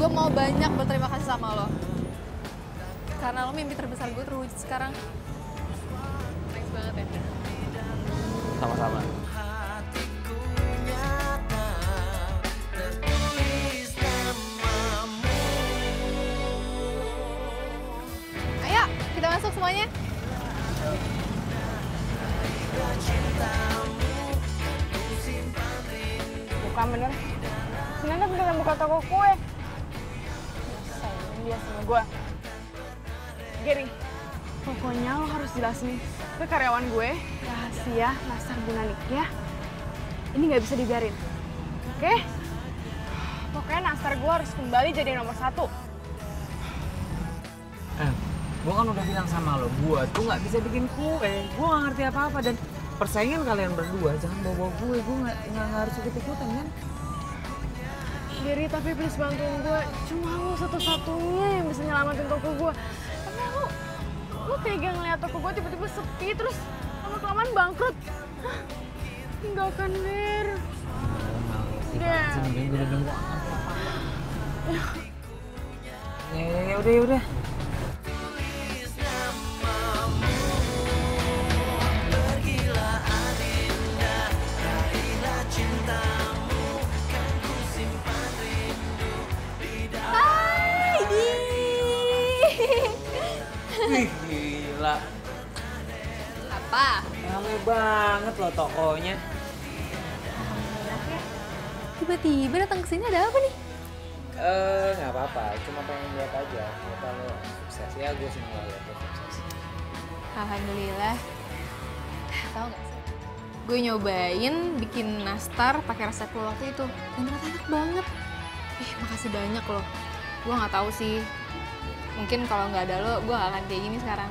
Gue mau banyak berterima kasih sama lo. Karena lo mimpi terbesar gue terwujud sekarang. Thanks banget ya. Sama-sama. Ayo, kita masuk semuanya. Bukan bener. Si Nanda beneran buka toko kue. Sayang dia sama gue. Gary, pokoknya lo harus jelasin ke karyawan gue rahasia Nastar Bu Nanik ya. Ini nggak bisa dibiarin, oke? Pokoknya Nastar gue harus kembali jadi nomor 1. Gue kan udah bilang sama lo, gue tuh nggak bisa bikin kue. Gue nggak ngerti apa-apa dan persaingan kalian berdua jangan bawa gue nggak harus ikut-ikutan kan? Gary, tapi please bantuin gue. Cuma lo satu-satunya yang bisa nyelamatin toko gue. Karena lo tega ngeliat toko gue tiba-tiba sepi terus lama-kelamaan bangkrut. Tinggalkan Ger. Udah. Ya udah. Wih, gila. Apa? Rame banget loh tokonya. Tiba-tiba datang ke sini ada apa nih? Nggak apa-apa, cuma pengen lihat aja. Kalau sukses ya gue seneng lihat lo sukses. Alhamdulillah. Tahu nggak sih? Gue nyobain bikin nastar pakai resep lo waktu itu, dan ternyata enak banget. Makasih banyak loh. Gue nggak tahu sih. Mungkin kalau nggak ada lo, gue nggak akan kayak gini sekarang.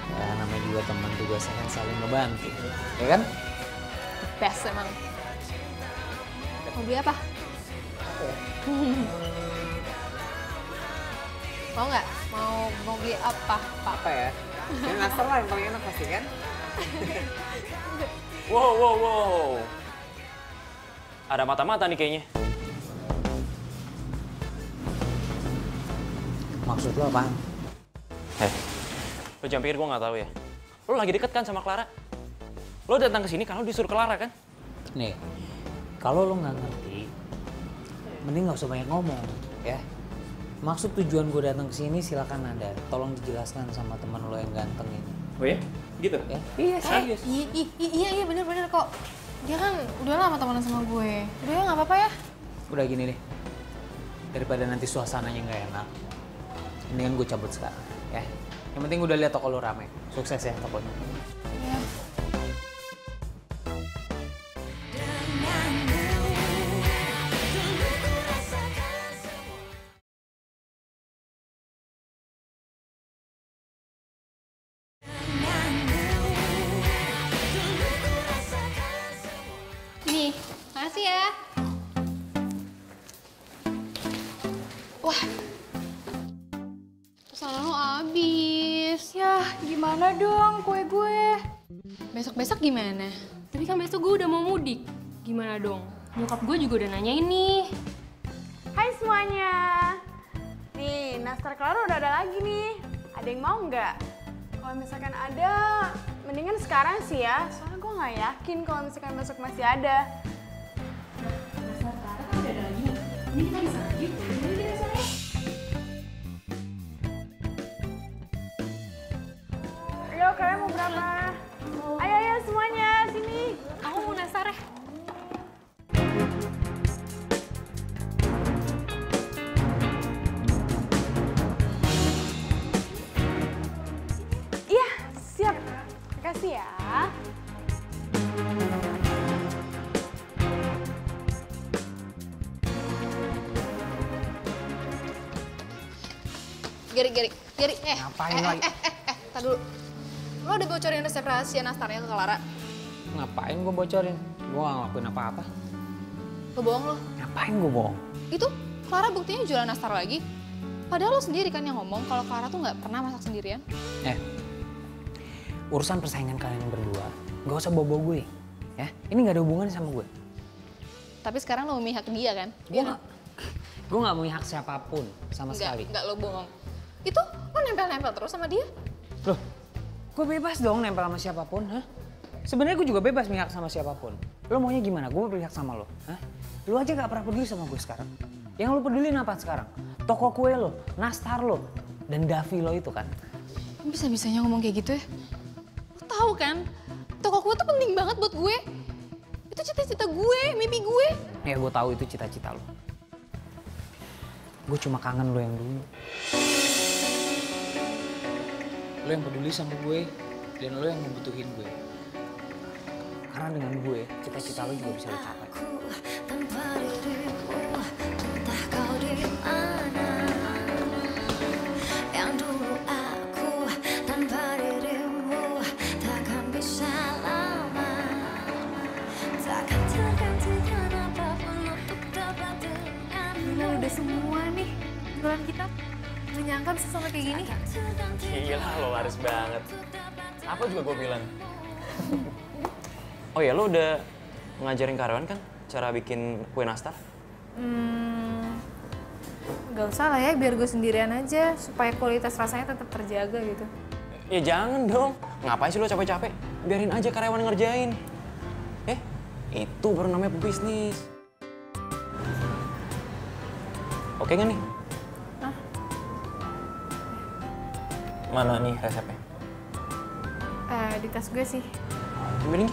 Ya namanya juga teman tugasnya kan saling ngebantu, ya kan? The best emang. Mau beli apa? Mau nggak? Mau beli apa? Apa ya? Ini nastar lah yang paling enak pasti kan? Wow. Ada mata-mata nih kayaknya. Maksud lo apaan? Lo jangan pikir gue nggak tahu ya. Lo lagi deket kan sama Clara? Lo datang ke sini karena lo disuruh Clara kan? Nih, kalau lo nggak ngerti, mending nggak usah banyak ngomong, ya. Maksud tujuan gue datang ke sini silakan Nanda. Tolong dijelaskan sama teman lo yang ganteng ini. Oh ya? Gitu? Ya? Iya, serius. Iya bener kok. Dia kan udah lama temenan sama gue. Udah ya nggak apa-apa ya. Udah gini deh, daripada nanti suasananya nggak enak, mendingan gue cabut sekarang, ya. Yang penting udah lihat toko lo rame. Sukses ya tokonya. Iya. Nih, makasih ya. Wah, pesanan lo habis. Yah, gimana dong kue gue? Besok-besok gimana? Tapi kan besok gue udah mau mudik. Gimana dong? Nyokap gue juga udah nanyain nih. Hai semuanya. Nih, nastar Clara udah ada lagi nih. Ada yang mau nggak? Kalau misalkan ada, mendingan sekarang sih ya. Soalnya gue nggak yakin kalau misalkan besok masih ada. Nastar Clara kan udah ada lagi nih. Ini kita bisa lagi. Ini kita sana. Ayo, kalian mau berapa? Ayo semuanya, sini. Aku mau nastar ya. Iya, siap. Makasih ya. Geri. Ngapain lagi? Tar dulu. Lo udah bocorin resep rahasia nastarnya ke Clara? Ngapain gue bocorin? Gue gak ngelakuin apa-apa. Lo bohong lo. Ngapain gue bohong? Itu Clara buktinya jualan nastar lagi. Padahal lo sendiri kan yang ngomong kalau Clara tuh nggak pernah masak sendirian. Urusan persaingan kalian berdua, gak usah bawa-bawa gue. Ya, ini gak ada hubungannya sama gue. Tapi sekarang lo memihak dia kan? Gue gak. Gue nggak punya hak siapapun sama sekali. Enggak, lo bohong. Itu lo nempel-nempel terus sama dia? Loh, gue bebas dong nempel sama siapapun, hah? Sebenarnya gue juga bebas mihak sama siapapun. Lo maunya gimana? Gue berpihak sama lo, hah? Lo aja gak pernah peduli sama gue sekarang. Yang lo pedulin apa sekarang? Toko kue lo, nastar lo, dan Davi lo itu kan. Bisa-bisanya ngomong kayak gitu ya? Lo tahu kan, toko kue tuh penting banget buat gue. Itu cita-cita gue, mimpi gue. Ya gue tahu itu cita-cita lo. Gue cuma kangen lo yang dulu. Lo yang peduli sama gue, dan lo yang membutuhin gue. Karena dengan gue, cita-cita lo juga bisa dicapai. Gila, udah semua nih jualan kita. Gak nyangka bisa sampai kayak gini. Gila, lo laris banget. Apa juga gue bilang. Oh ya, lo udah ngajarin karyawan kan cara bikin kue nastar? Gak usah lah ya, biar gue sendirian aja. Supaya kualitas rasanya tetap terjaga gitu. Ya jangan dong. Ngapain sih lo capek-capek? Biarin aja karyawan yang ngerjain. Itu baru namanya pebisnis. Oke nggak nih? Hah? Mana nih resepnya? Di tas gue sih. Ambilin.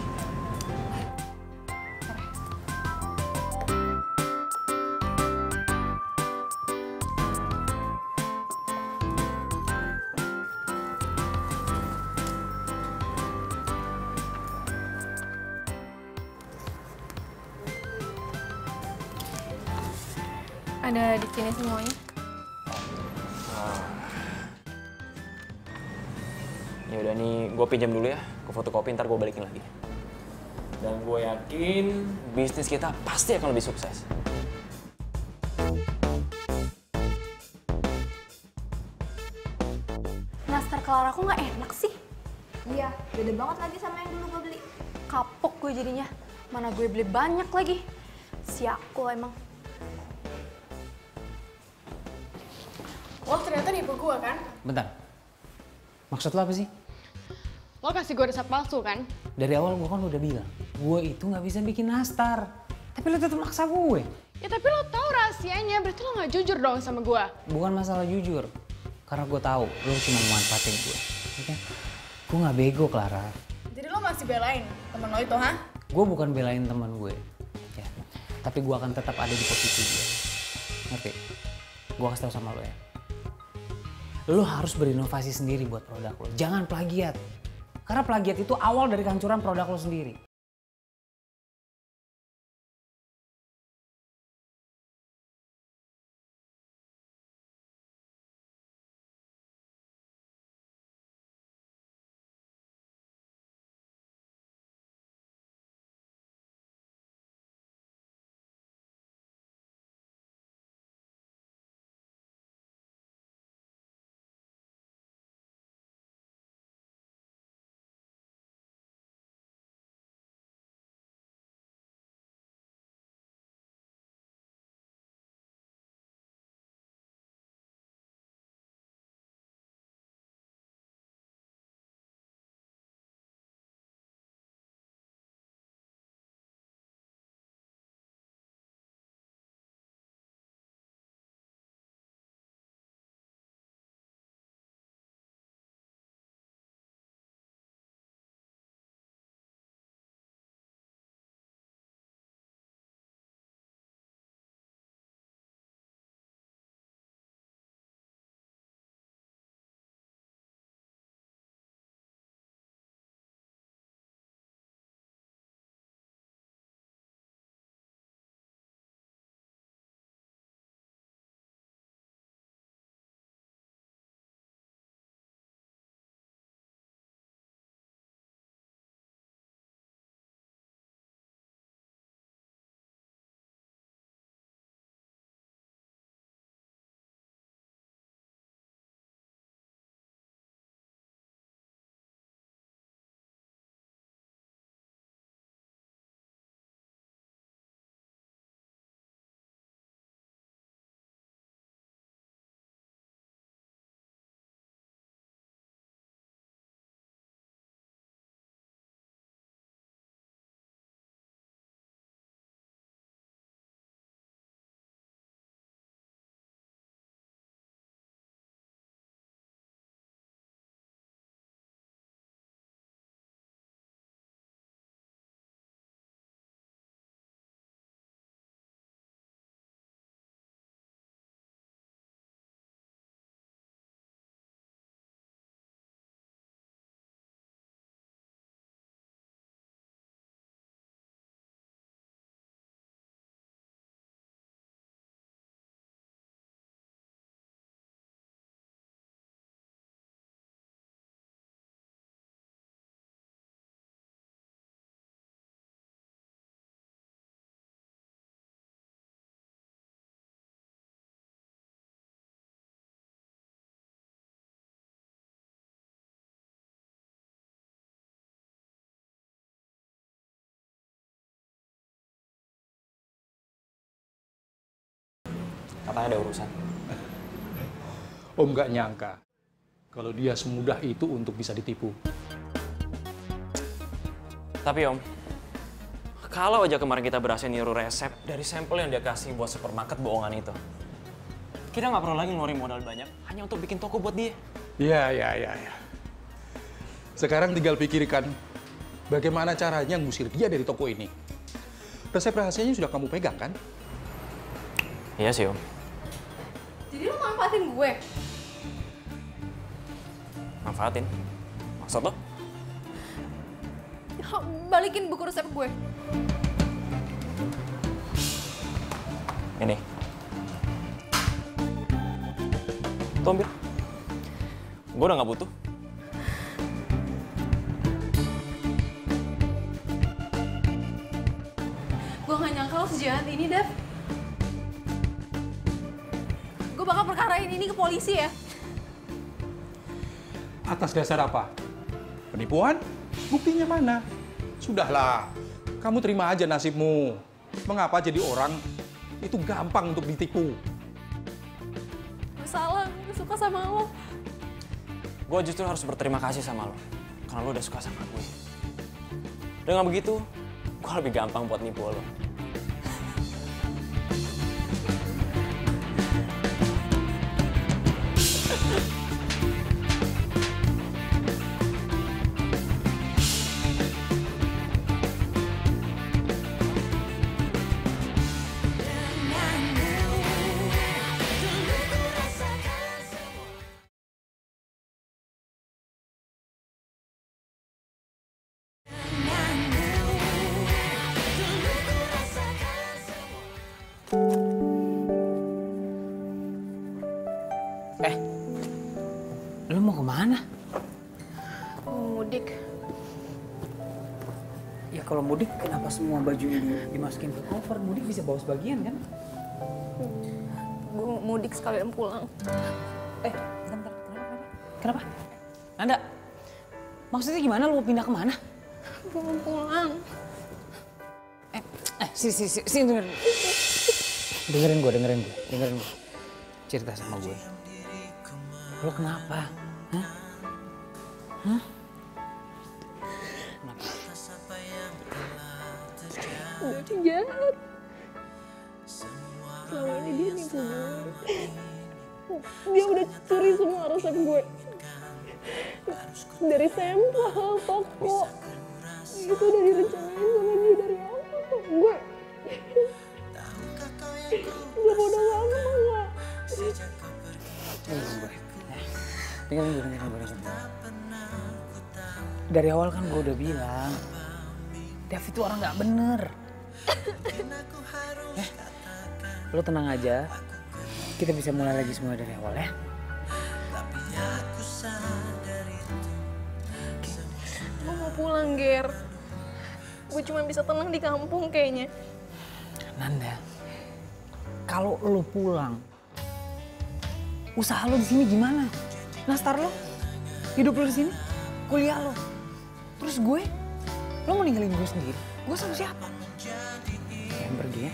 Ada di sini semuanya. Ya udah nih, gue pinjam dulu ya ke fotokopi, ntar gue balikin lagi. Dan gue yakin bisnis kita pasti akan lebih sukses. Nastar Clara aku nggak enak sih. Iya, beda banget lagi sama yang dulu gue beli. Kapok gue jadinya. Mana gue beli banyak lagi. Si aku emang. Lo ternyata nipu gue kan? Bentar. Maksud lo apa sih? Lo kasih gue resep palsu kan? Dari awal gue kan udah bilang, gue itu nggak bisa bikin nastar. Tapi lo tetap maksa gue. Ya tapi lo tahu rahasianya, berarti lo nggak jujur dong sama gue. Bukan masalah jujur. Karena gue tahu lo cuma memanfaatin gue. Oke? Gue nggak bego, Clara. Jadi lo masih belain temen lo itu, ha? Gue bukan belain teman gue. Ya. Tapi gue akan tetap ada di posisi dia. Ngerti? Gue kasih tau sama lo ya. Lo harus berinovasi sendiri buat produk lo. Jangan plagiat. Karena plagiat itu awal dari kehancuran produk lo sendiri. Katanya ada urusan. Om nggak nyangka kalau dia semudah itu untuk bisa ditipu. Tapi Om, kalau aja kemarin kita berhasil niru resep dari sampel yang dia kasih buat supermarket bohongan itu, kita nggak perlu lagi ngeluarin modal banyak hanya untuk bikin toko buat dia. Ya. Sekarang tinggal pikirkan bagaimana caranya ngusir dia dari toko ini. Resep rahasianya sudah kamu pegang kan? Iya sih Om. Jadi lo manfaatin gue? Manfaatin? Maksud lo? Ya, balikin buku resep gue. Ini. Tuh ambil. Gue udah gak butuh. Gue gak nyangka lo sejahat ini, Dev. Gue bakal perkarain ini ke polisi ya. Atas dasar apa? Penipuan? Buktinya mana? Sudahlah, kamu terima aja nasibmu. Mengapa jadi orang itu gampang untuk ditipu? Gue salah, gue suka sama lo. Gue justru harus berterima kasih sama lo. Karena lo udah suka sama gue. Dengan begitu, gue lebih gampang buat nipu lo. Lu mau kemana? Mau mudik. Ya kalau mudik kenapa semua baju ini dimasukin ke koper? Mudik bisa bawa sebagian kan? Gue mudik sekalian pulang. Bentar. Kenapa? Nanda, maksudnya gimana? Lu mau pindah kemana? Gue mau pulang. Sini. Dengerin gue. Cerita sama gue. Lo kenapa? Hah? Kenapa? Gue jahat. Selama ini dia nipu gue. Dia udah curi semua resep gue. Dari sampel, toko. Itu udah direncanain sama dia dari awal. Gue bodoh banget. Dengerin gue. Dari awal kan gue udah bilang, Dev itu orang nggak bener. Lo tenang aja, kita bisa mulai lagi semua dari awal ya. Gue mau pulang, Ger. Gue cuma bisa tenang di kampung kayaknya. Nanda, kalau lo pulang, usaha lo di sini gimana? Nastar lo, hidup lo di sini, kuliah lo, terus gue, lo mau ninggalin gue sendiri? Gue sama siapa? Jangan pergi ya.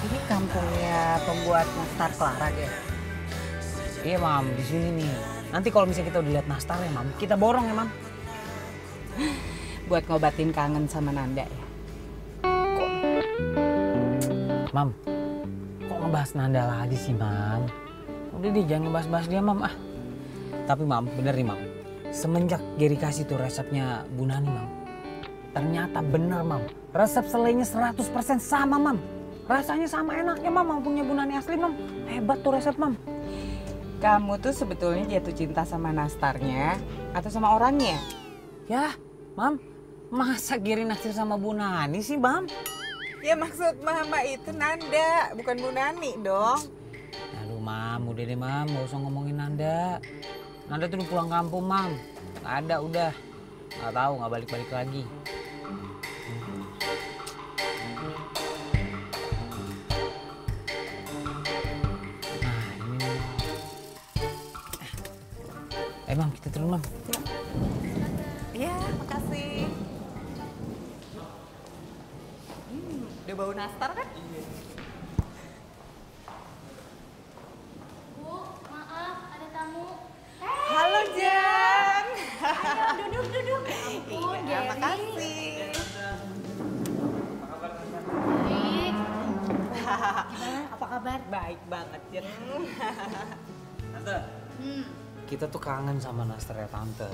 Ini kampungnya pembuat nastar Clara ya? Iya Mam, di sini nih. Nanti kalau misalnya kita udah lihat nastar ya Mam, kita borong ya Mam. Buat ngobatin kangen sama Nanda ya? Mam, kok ngebahas Nanda lagi sih Mam? Udah deh jangan ngebahas-bahas dia Mam ah. Tapi Mam, bener nih Mam. Semenjak Geri kasih tuh resepnya Bu Nani Mam. Ternyata bener Mam. Resep selainya 100% sama Mam. Rasanya sama enaknya Mam, punya Bu Nani asli Mam. Hebat tuh resep Mam. Kamu tuh sebetulnya jatuh cinta sama nastarnya atau sama orangnya? Ya, Mam. Masa Geri naksir sama Bu Nani sih Mam? Ya maksud Mama itu Nanda, bukan Bu Nani dong. Aduh Mam, udah deh Mam, gak usah ngomongin Nanda. Nanda tuh udah pulang kampung Mam. Gak ada udah. Gak tahu, gak balik-balik lagi. Mam, kita turun, Mam. Iya, makasih. Udah bau nastar kan? Bu, maaf ada tamu. Halo, Jen. Ayo duduk. Ampun, Iya, Gary. makasih. Baik. Gimana? Apa kabar? Baik banget, Jen. Tante, kita tuh kangen sama nastarnya Tante.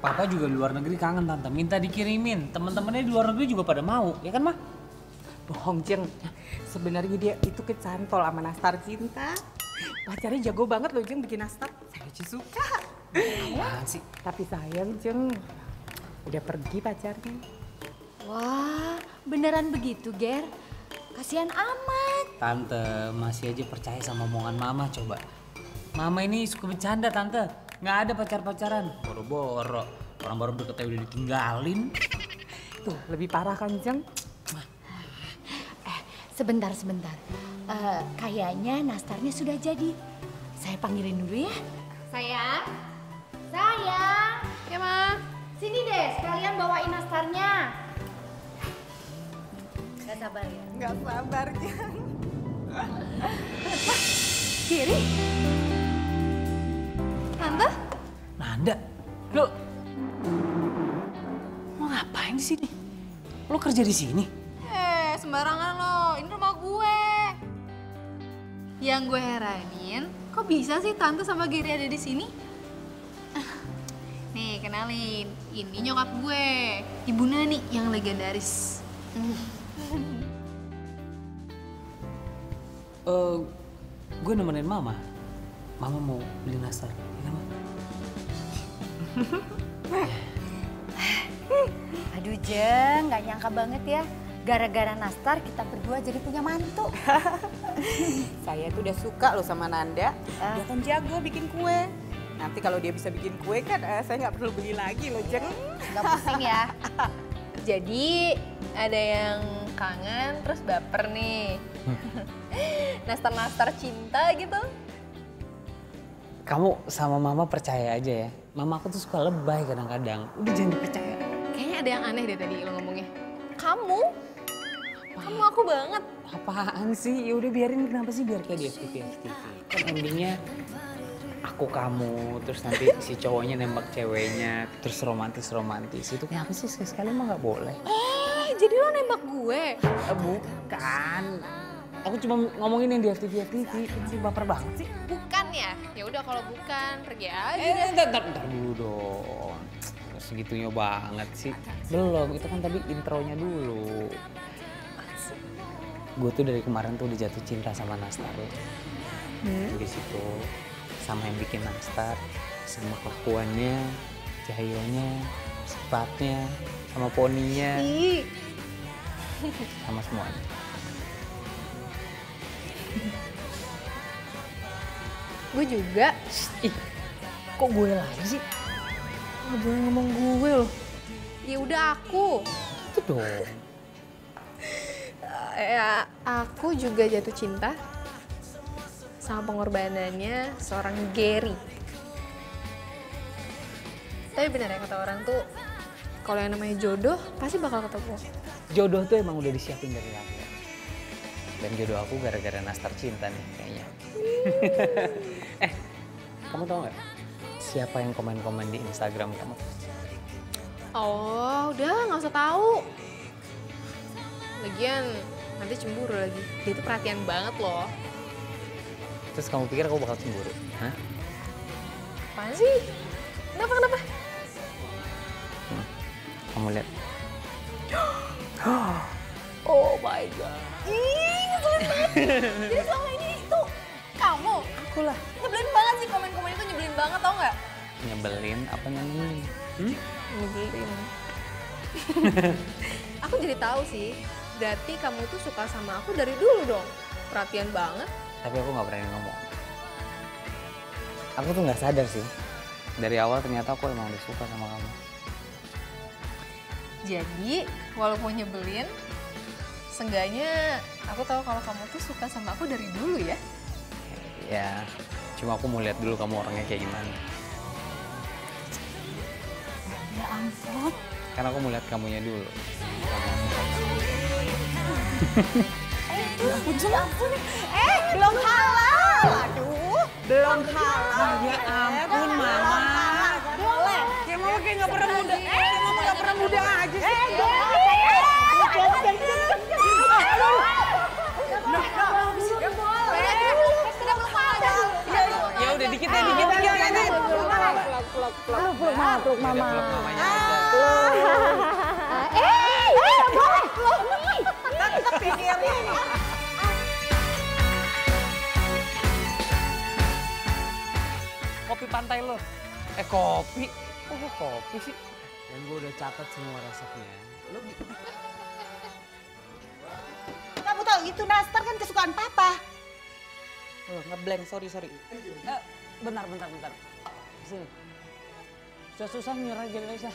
Papa juga di luar negeri kangen, Tante. Minta dikirimin. Teman-temannya di luar negeri juga pada mau, ya kan, Mah? Bohong, Jeng. Sebenarnya dia itu kecantol sama nastar cinta. Pacarnya jago banget loh, Jeng, bikin nastar. Saya aja suka. Apaan sih? Tapi sayang, Jeng. Udah pergi pacarnya. Wah, beneran begitu, Ger? Kasihan amat. Tante, masih aja percaya sama omongan Mama coba. Mama ini suka bercanda, Tante. Nggak ada pacar-pacaran. Boro-boro. Orang baru deket udah ditinggalin. Tuh, lebih parah kan, Jeng? Sebentar. Kayaknya nastarnya sudah jadi. Saya panggilin dulu ya. Sayang. Ya, Ma. Sini deh, sekalian bawain nastarnya. Gak sabar ya? Gak sabar, Jeng. Kiri. Tante? Nanda, lo ngapain di sini? Lo kerja di sini? Sembarangan lo, ini rumah gue. Yang gue heranin, kok bisa sih Tante sama Gary ada di sini? Nih, kenalin. Ini nyokap gue, Ibu Nani yang legendaris. Gue nemenin Mama. Mama mau beli nastar, ya kan, Ma? Aduh, Jeng, gak nyangka banget ya. Gara-gara nastar kita berdua jadi punya mantu. Saya tuh udah suka loh sama Nanda. Dia kan jago bikin kue. Nanti kalau dia bisa bikin kue kan saya nggak perlu beli lagi loh, Jeng. Gak pusing ya. Jadi ada yang kangen terus baper nih. Nastar-nastar cinta gitu. Kamu sama Mama percaya aja ya. Mama aku tuh suka lebay kadang-kadang. Udah jangan dipercaya. Kayaknya ada yang aneh deh tadi lo ngomongnya. Kamu? Kamu aku banget. Apaan sih? Ya udah biarin, kenapa sih biar kayak di FTV. Kan endingnya aku kamu, terus nanti si cowoknya nembak ceweknya, terus romantis. Itu kenapa sih sekali-sekali mah nggak boleh? Jadi lo nembak gue? Bukan. Aku cuma ngomongin yang di FTV. Sih baper banget sih. Bukan ya? Ya udah kalau bukan pergi aja. Ntar dulu dong. Segitunya banget sih. Belum, itu kan tadi intronya dulu. Gue tuh dari kemarin tuh udah jatuh cinta sama nastar. Di situ sama yang bikin nastar, sama kelakuannya, Cahyonya, sifatnya, sama poninya, sama semuanya. Gue juga. Ih, kok gue lagi sih? Gak boleh ngomong gue loh. Ya udah aku. Itu dong. Ya, aku juga jatuh cinta sama pengorbanannya seorang Gary. Tapi benar ya kata orang tuh, kalau yang namanya jodoh pasti bakal ketemu. Jodoh tuh emang udah disiapin dari lahir. Dan jodoh aku gara-gara nastar cinta nih kayaknya. Kamu tau gak siapa yang komen-komen di Instagram kamu? Oh, udah nggak usah tahu. Lagian nanti cemburu lagi. Dia tuh perhatian banget loh. Terus kamu pikir aku bakal cemburu? Hah? Apaan sih? Kenapa? Kamu lihat. Oh my god. Ih, ngeselin banget. Jadi selama ini itu kamu. Aku lah. Nyebelin banget sih komen-komen itu, nyebelin banget tau nggak? Nyebelin apa nyanyi? Nyebelin. Aku jadi tahu sih. Berarti kamu tuh suka sama aku dari dulu dong. Perhatian banget. Tapi aku nggak berani ngomong. Aku tuh nggak sadar sih. Dari awal ternyata aku emang udah suka sama kamu. Jadi, walaupun nyebelin, seenggaknya aku tahu kalau kamu tuh suka sama aku dari dulu ya. Ya, cuma aku mau lihat dulu kamu orangnya kayak gimana. Ya ampun. Karena aku mau lihat kamunya dulu. Ya ampun. Belum halal. Aduh. Belum halal. Ya ampun, Mama. Boleh. Kayak Mama kayak nggak pernah muda. Kayak Mama nggak pernah muda aja sih. Ya udah dikit ya, dikit aja. Peluk mama. Kopi pantai lo. Kopi? Kok kopi sih? Dan gue udah catat semua resepnya. Lo Kamu tahu itu nastar kan kesukaan papa. oh, ngeblank, sorry. Bentar. Sini. Susah nyerah aja, Lisa.